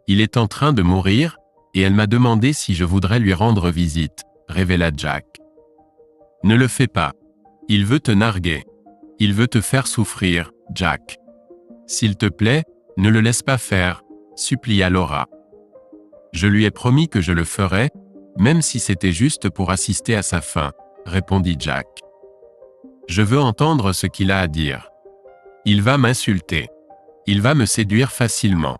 A: Il est en train de mourir, et elle m'a demandé si je voudrais lui rendre visite, révéla Jack. Ne le fais pas. Il veut te narguer. Il veut te faire souffrir, Jack. S'il te plaît, ne le laisse pas faire, supplia Laura. Je lui ai promis que je le ferais, même si c'était juste pour assister à sa fin, répondit Jack. Je veux entendre ce qu'il a à dire. Il va m'insulter. Il va me séduire facilement.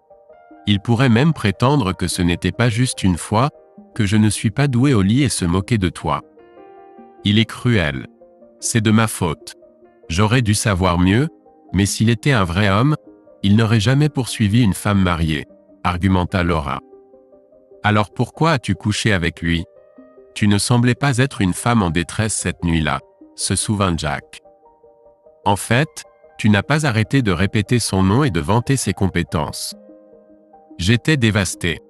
A: Il pourrait même prétendre que ce n'était pas juste une fois, que je ne suis pas doué au lit et se moquer de toi. Il est cruel. C'est de ma faute. J'aurais dû savoir mieux, mais s'il était un vrai homme, il n'aurait jamais poursuivi une femme mariée, argumenta Laura. Alors pourquoi as-tu couché avec lui? Tu ne semblais pas être une femme en détresse cette nuit-là, se souvint Jack. En fait, tu n'as pas arrêté de répéter son nom et de vanter ses compétences. J'étais dévasté.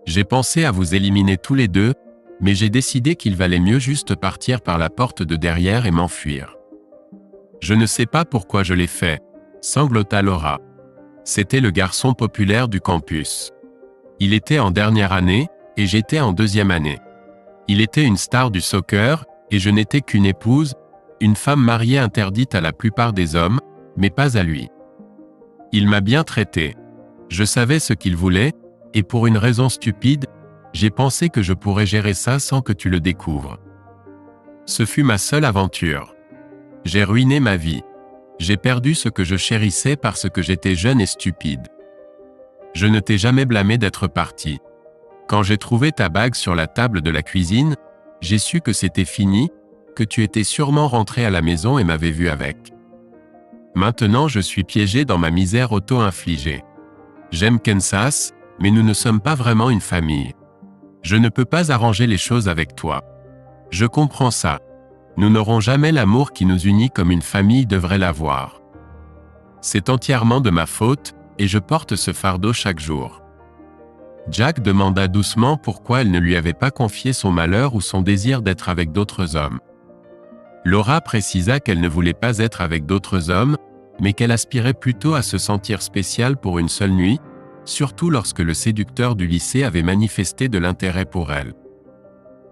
A: J'ai pensé à vous éliminer tous les deux, mais j'ai décidé qu'il valait mieux juste partir par la porte de derrière et m'enfuir. Je ne sais pas pourquoi je l'ai fait, sanglota Laura. C'était le garçon populaire du campus. Il était en dernière année, et j'étais en deuxième année. Il était une star du soccer, et je n'étais qu'une épouse, une femme mariée interdite à la plupart des hommes, mais pas à lui. Il m'a bien traité. Je savais ce qu'il voulait, et pour une raison stupide, j'ai pensé que je pourrais gérer ça sans que tu le découvres. Ce fut ma seule aventure. J'ai ruiné ma vie. J'ai perdu ce que je chérissais parce que j'étais jeune et stupide. Je ne t'ai jamais blâmé d'être parti. Quand j'ai trouvé ta bague sur la table de la cuisine, j'ai su que c'était fini, que tu étais sûrement rentré à la maison et m'avais vu avec. Maintenant je suis piégé dans ma misère auto-infligée. J'aime Kansas, mais nous ne sommes pas vraiment une famille. Je ne peux pas arranger les choses avec toi. Je comprends ça. Nous n'aurons jamais l'amour qui nous unit comme une famille devrait l'avoir. C'est entièrement de ma faute, et je porte ce fardeau chaque jour. Jack demanda doucement pourquoi elle ne lui avait pas confié son malheur ou son désir d'être avec d'autres hommes. Laura précisa qu'elle ne voulait pas être avec d'autres hommes, mais qu'elle aspirait plutôt à se sentir spéciale pour une seule nuit, surtout lorsque le séducteur du lycée avait manifesté de l'intérêt pour elle.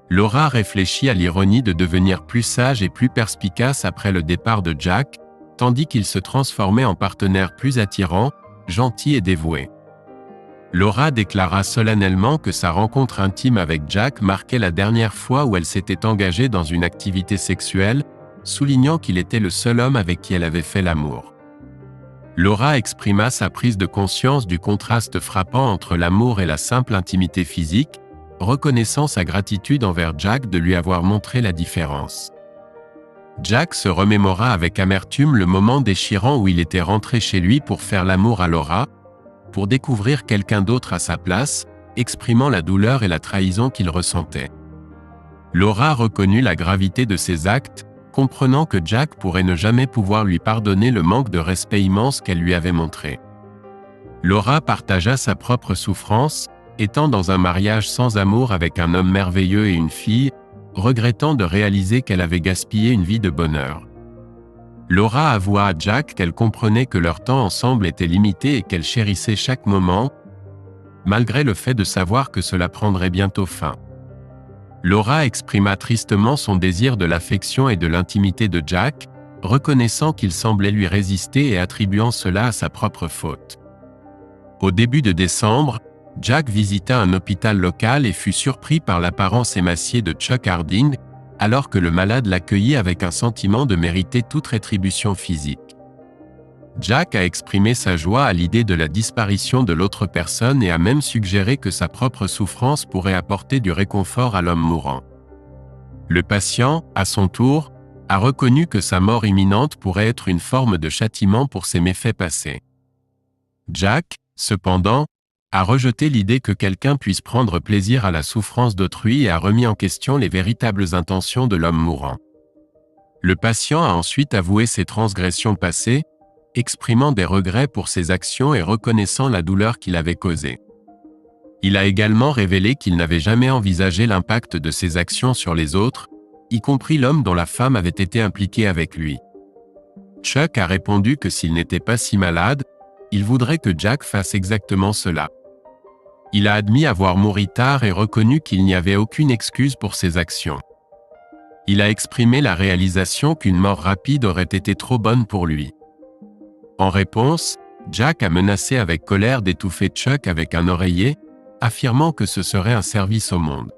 A: Laura réfléchit à l'ironie de devenir plus sage et plus perspicace après le départ de Jack, tandis qu'il se transformait en partenaire plus attirant, gentil et dévoué. Laura déclara solennellement que sa rencontre intime avec Jack marquait la dernière fois où elle s'était engagée dans une activité sexuelle, soulignant qu'il était le seul homme avec qui elle avait fait l'amour. Laura exprima sa prise de conscience du contraste frappant entre l'amour et la simple intimité physique, reconnaissant sa gratitude envers Jack de lui avoir montré la différence. Jack se remémora avec amertume le moment déchirant où il était rentré chez lui pour faire l'amour à Laura, pour découvrir quelqu'un d'autre à sa place, exprimant la douleur et la trahison qu'il ressentait. Laura reconnut la gravité de ses actes, comprenant que Jack pourrait ne jamais pouvoir lui pardonner le manque de respect immense qu'elle lui avait montré. Laura partagea sa propre souffrance, étant dans un mariage sans amour avec un homme merveilleux et une fille, regrettant de réaliser qu'elle avait gaspillé une vie de bonheur. Laura avoua à Jack qu'elle comprenait que leur temps ensemble était limité et qu'elle chérissait chaque moment, malgré le fait de savoir que cela prendrait bientôt fin. Laura exprima tristement son désir de l'affection et de l'intimité de Jack, reconnaissant qu'il semblait lui résister et attribuant cela à sa propre faute. Au début de décembre, Jack visita un hôpital local et fut surpris par l'apparence émaciée de Chuck Harding, alors que le malade l'accueillit avec un sentiment de mériter toute rétribution physique. Jack a exprimé sa joie à l'idée de la disparition de l'autre personne et a même suggéré que sa propre souffrance pourrait apporter du réconfort à l'homme mourant. Le patient, à son tour, a reconnu que sa mort imminente pourrait être une forme de châtiment pour ses méfaits passés. Jack, cependant, a rejeté l'idée que quelqu'un puisse prendre plaisir à la souffrance d'autrui et a remis en question les véritables intentions de l'homme mourant. Le patient a ensuite avoué ses transgressions passées, exprimant des regrets pour ses actions et reconnaissant la douleur qu'il avait causée. Il a également révélé qu'il n'avait jamais envisagé l'impact de ses actions sur les autres, y compris l'homme dont la femme avait été impliquée avec lui. Chuck a répondu que s'il n'était pas si malade, il voudrait que Jack fasse exactement cela. Il a admis avoir mouru tard et reconnu qu'il n'y avait aucune excuse pour ses actions. Il a exprimé la réalisation qu'une mort rapide aurait été trop bonne pour lui. En réponse, Jack a menacé avec colère d'étouffer Chuck avec un oreiller, affirmant que ce serait un service au monde.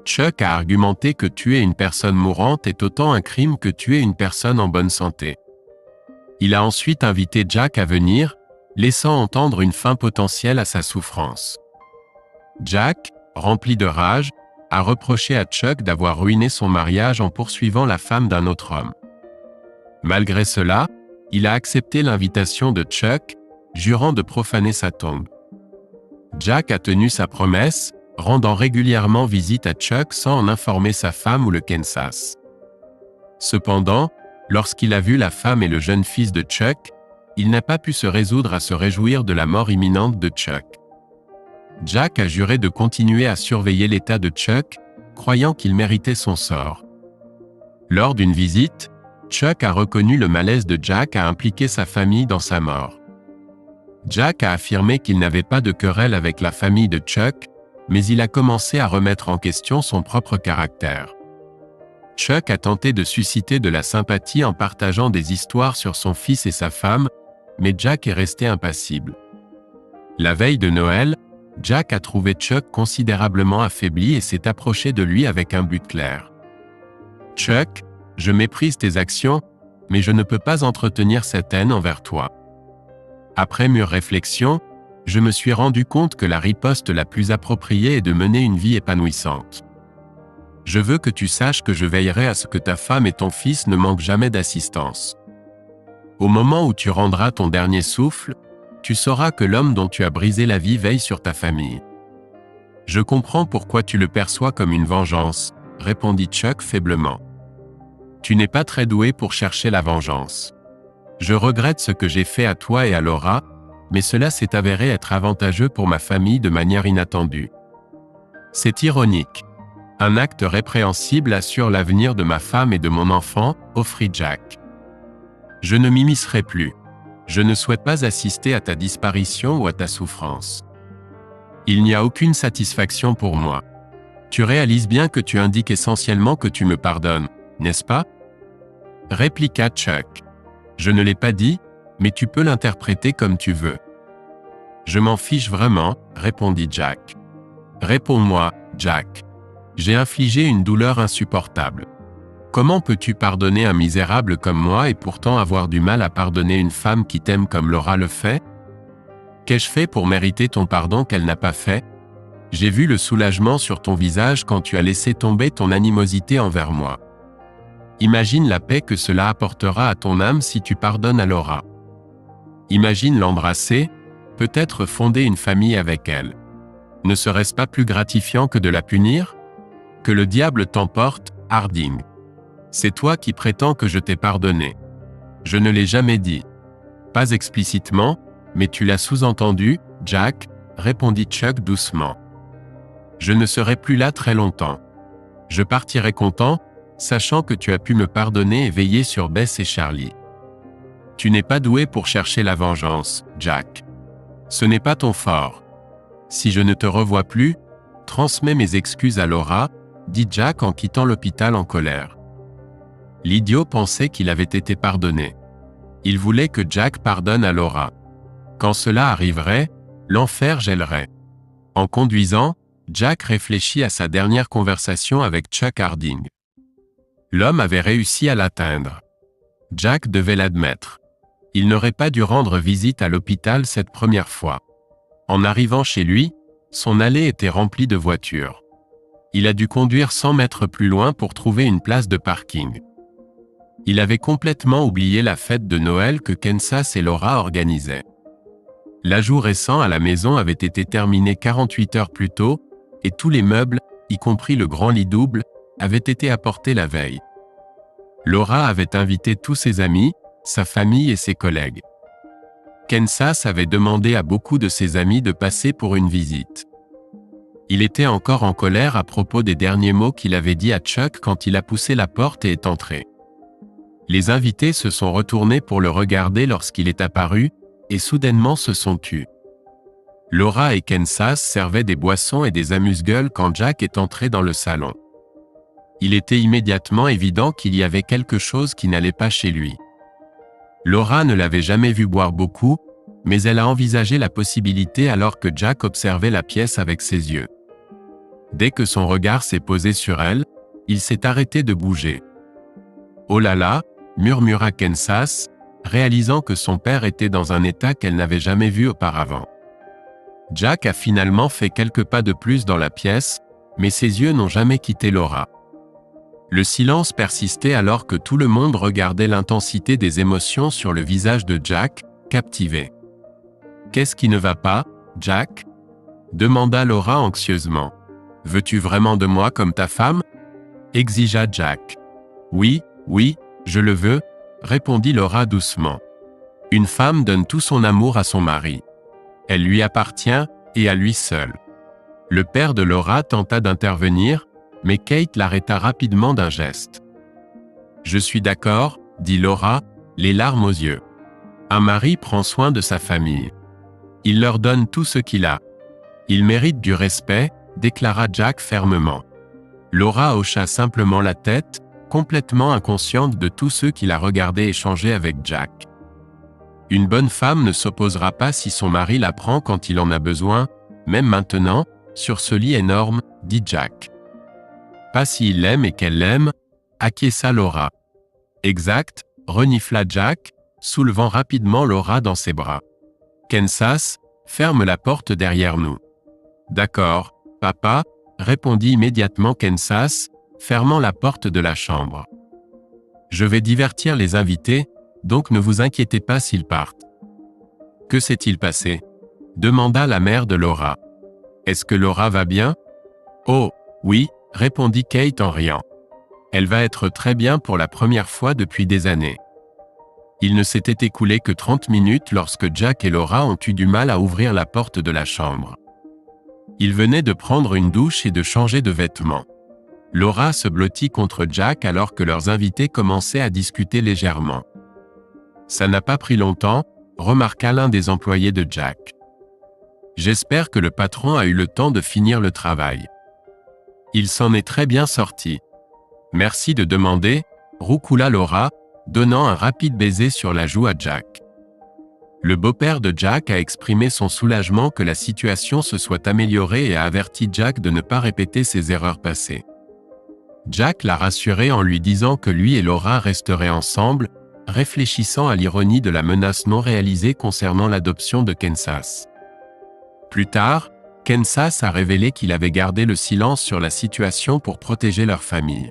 A: Chuck a argumenté que tuer une personne mourante est autant un crime que tuer une personne en bonne santé. Il a ensuite invité Jack à venir, laissant entendre une fin potentielle à sa souffrance. Jack, rempli de rage, a reproché à Chuck d'avoir ruiné son mariage en poursuivant la femme d'un autre homme. Malgré cela, il a accepté l'invitation de Chuck, jurant de profaner sa tombe. Jack a tenu sa promesse, rendant régulièrement visite à Chuck sans en informer sa femme ou le Kansas. Cependant, lorsqu'il a vu la femme et le jeune fils de Chuck, il n'a pas pu se résoudre à se réjouir de la mort imminente de Chuck. Jack a juré de continuer à surveiller l'état de Chuck, croyant qu'il méritait son sort. Lors d'une visite, Chuck a reconnu le malaise de Jack à impliquer sa famille dans sa mort. Jack a affirmé qu'il n'avait pas de querelle avec la famille de Chuck, mais il a commencé à remettre en question son propre caractère. Chuck a tenté de susciter de la sympathie en partageant des histoires sur son fils et sa femme, mais Jack est resté impassible. La veille de Noël, Jack a trouvé Chuck considérablement affaibli et s'est approché de lui avec un but clair. « Chuck, je méprise tes actions, mais je ne peux pas entretenir cette haine envers toi. » Après mûre réflexion, je me suis rendu compte que la riposte la plus appropriée est de mener une vie épanouissante. Je veux que tu saches que je veillerai à ce que ta femme et ton fils ne manquent jamais d'assistance. Au moment où tu rendras ton dernier souffle, tu sauras que l'homme dont tu as brisé la vie veille sur ta famille. Je comprends pourquoi tu le perçois comme une vengeance, répondit Chuck faiblement. Tu n'es pas très doué pour chercher la vengeance. Je regrette ce que j'ai fait à toi et à Laura, mais cela s'est avéré être avantageux pour ma famille de manière inattendue. C'est ironique. Un acte répréhensible assure l'avenir de ma femme et de mon enfant, offrit Jack. Je ne m'immiscerai plus. Je ne souhaite pas assister à ta disparition ou à ta souffrance. Il n'y a aucune satisfaction pour moi. Tu réalises bien que tu indiques essentiellement que tu me pardonnes, n'est-ce pas? Répliqua Chuck. Je ne l'ai pas dit, mais tu peux l'interpréter comme tu veux. Je m'en fiche vraiment, répondit Jack. Réponds-moi, Jack. J'ai infligé une douleur insupportable. Comment peux-tu pardonner un misérable comme moi et pourtant avoir du mal à pardonner une femme qui t'aime comme Laura le fait? Qu'ai-je fait pour mériter ton pardon qu'elle n'a pas fait? J'ai vu le soulagement sur ton visage quand tu as laissé tomber ton animosité envers moi. Imagine la paix que cela apportera à ton âme si tu pardonnes à Laura. Imagine l'embrasser, peut-être fonder une famille avec elle. Ne serait-ce pas plus gratifiant que de la punir? Que le diable t'emporte, Harding. C'est toi qui prétends que je t'ai pardonné. Je ne l'ai jamais dit. Pas explicitement, mais tu l'as sous-entendu, Jack, répondit Chuck doucement. Je ne serai plus là très longtemps. Je partirai content, sachant que tu as pu me pardonner et veiller sur Bess et Charlie. Tu n'es pas doué pour chercher la vengeance, Jack. Ce n'est pas ton fort. Si je ne te revois plus, transmets mes excuses à Laura, dit Jack en quittant l'hôpital en colère. L'idiot pensait qu'il avait été pardonné. Il voulait que Jack pardonne à Laura. Quand cela arriverait, l'enfer gèlerait. En conduisant, Jack réfléchit à sa dernière conversation avec Chuck Harding. L'homme avait réussi à l'atteindre. Jack devait l'admettre. Il n'aurait pas dû rendre visite à l'hôpital cette première fois. En arrivant chez lui, son allée était remplie de voitures. Il a dû conduire 100 mètres plus loin pour trouver une place de parking. Il avait complètement oublié la fête de Noël que Kansas et Laura organisaient. L'ajout récent à la maison avait été terminé 48 heures plus tôt, et tous les meubles, y compris le grand lit double, avaient été apportés la veille. Laura avait invité tous ses amis, sa famille et ses collègues. Kansas avait demandé à beaucoup de ses amis de passer pour une visite. Il était encore en colère à propos des derniers mots qu'il avait dit à Chuck quand il a poussé la porte et est entré. Les invités se sont retournés pour le regarder lorsqu'il est apparu, et soudainement se sont tus. Laura et Kansas servaient des boissons et des amuse-gueules quand Jack est entré dans le salon. Il était immédiatement évident qu'il y avait quelque chose qui n'allait pas chez lui. Laura ne l'avait jamais vu boire beaucoup, mais elle a envisagé la possibilité alors que Jack observait la pièce avec ses yeux. Dès que son regard s'est posé sur elle, il s'est arrêté de bouger. « Oh là là !» murmura Kansas, réalisant que son père était dans un état qu'elle n'avait jamais vu auparavant. Jack a finalement fait quelques pas de plus dans la pièce, mais ses yeux n'ont jamais quitté Laura. Le silence persistait alors que tout le monde regardait l'intensité des émotions sur le visage de Jack, captivé. « Qu'est-ce qui ne va pas, Jack ?» demanda Laura anxieusement. « Veux-tu vraiment de moi comme ta femme ?» exigea Jack. « Oui, oui, je le veux, » répondit Laura doucement. Une femme donne tout son amour à son mari. Elle lui appartient, et à lui seul. Le père de Laura tenta d'intervenir, mais Kate l'arrêta rapidement d'un geste. « Je suis d'accord, » dit Laura, les larmes aux yeux. « Un mari prend soin de sa famille. Il leur donne tout ce qu'il a. Il mérite du respect, » déclara Jack fermement. Laura hocha simplement la tête, complètement inconsciente de tous ceux qui la regardaient échanger avec Jack. Une bonne femme ne s'opposera pas si son mari la prend quand il en a besoin, même maintenant, sur ce lit énorme, dit Jack. Pas s'il l'aime et qu'elle l'aime, acquiesça Laura. Exact, renifla Jack, soulevant rapidement Laura dans ses bras. Kansas, ferme la porte derrière nous. D'accord, papa, répondit immédiatement Kansas, fermant la porte de la chambre. Je vais divertir les invités, donc ne vous inquiétez pas s'ils partent. Que s'est-il passé ? demanda la mère de Laura. Est-ce que Laura va bien ? Oh, oui, répondit Kate en riant. Elle va être très bien pour la première fois depuis des années. Il ne s'était écoulé que 30 minutes lorsque Jack et Laura ont eu du mal à ouvrir la porte de la chambre. Ils venaient de prendre une douche et de changer de vêtements. Laura se blottit contre Jack alors que leurs invités commençaient à discuter légèrement. Ça n'a pas pris longtemps, remarqua l'un des employés de Jack. J'espère que le patron a eu le temps de finir le travail. Il s'en est très bien sorti. Merci de demander, roucoula Laura, donnant un rapide baiser sur la joue à Jack. Le beau-père de Jack a exprimé son soulagement que la situation se soit améliorée et a averti Jack de ne pas répéter ses erreurs passées. Jack l'a rassuré en lui disant que lui et Laura resteraient ensemble, réfléchissant à l'ironie de la menace non réalisée concernant l'adoption de Kansas. Plus tard, Kansas a révélé qu'il avait gardé le silence sur la situation pour protéger leur famille.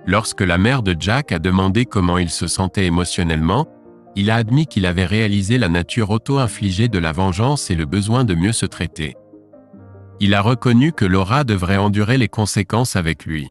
A: Lorsque la mère de Jack a demandé comment il se sentait émotionnellement, il a admis qu'il avait réalisé la nature auto-infligée de la vengeance et le besoin de mieux se traiter. Il a reconnu que Laura devrait endurer les conséquences avec lui.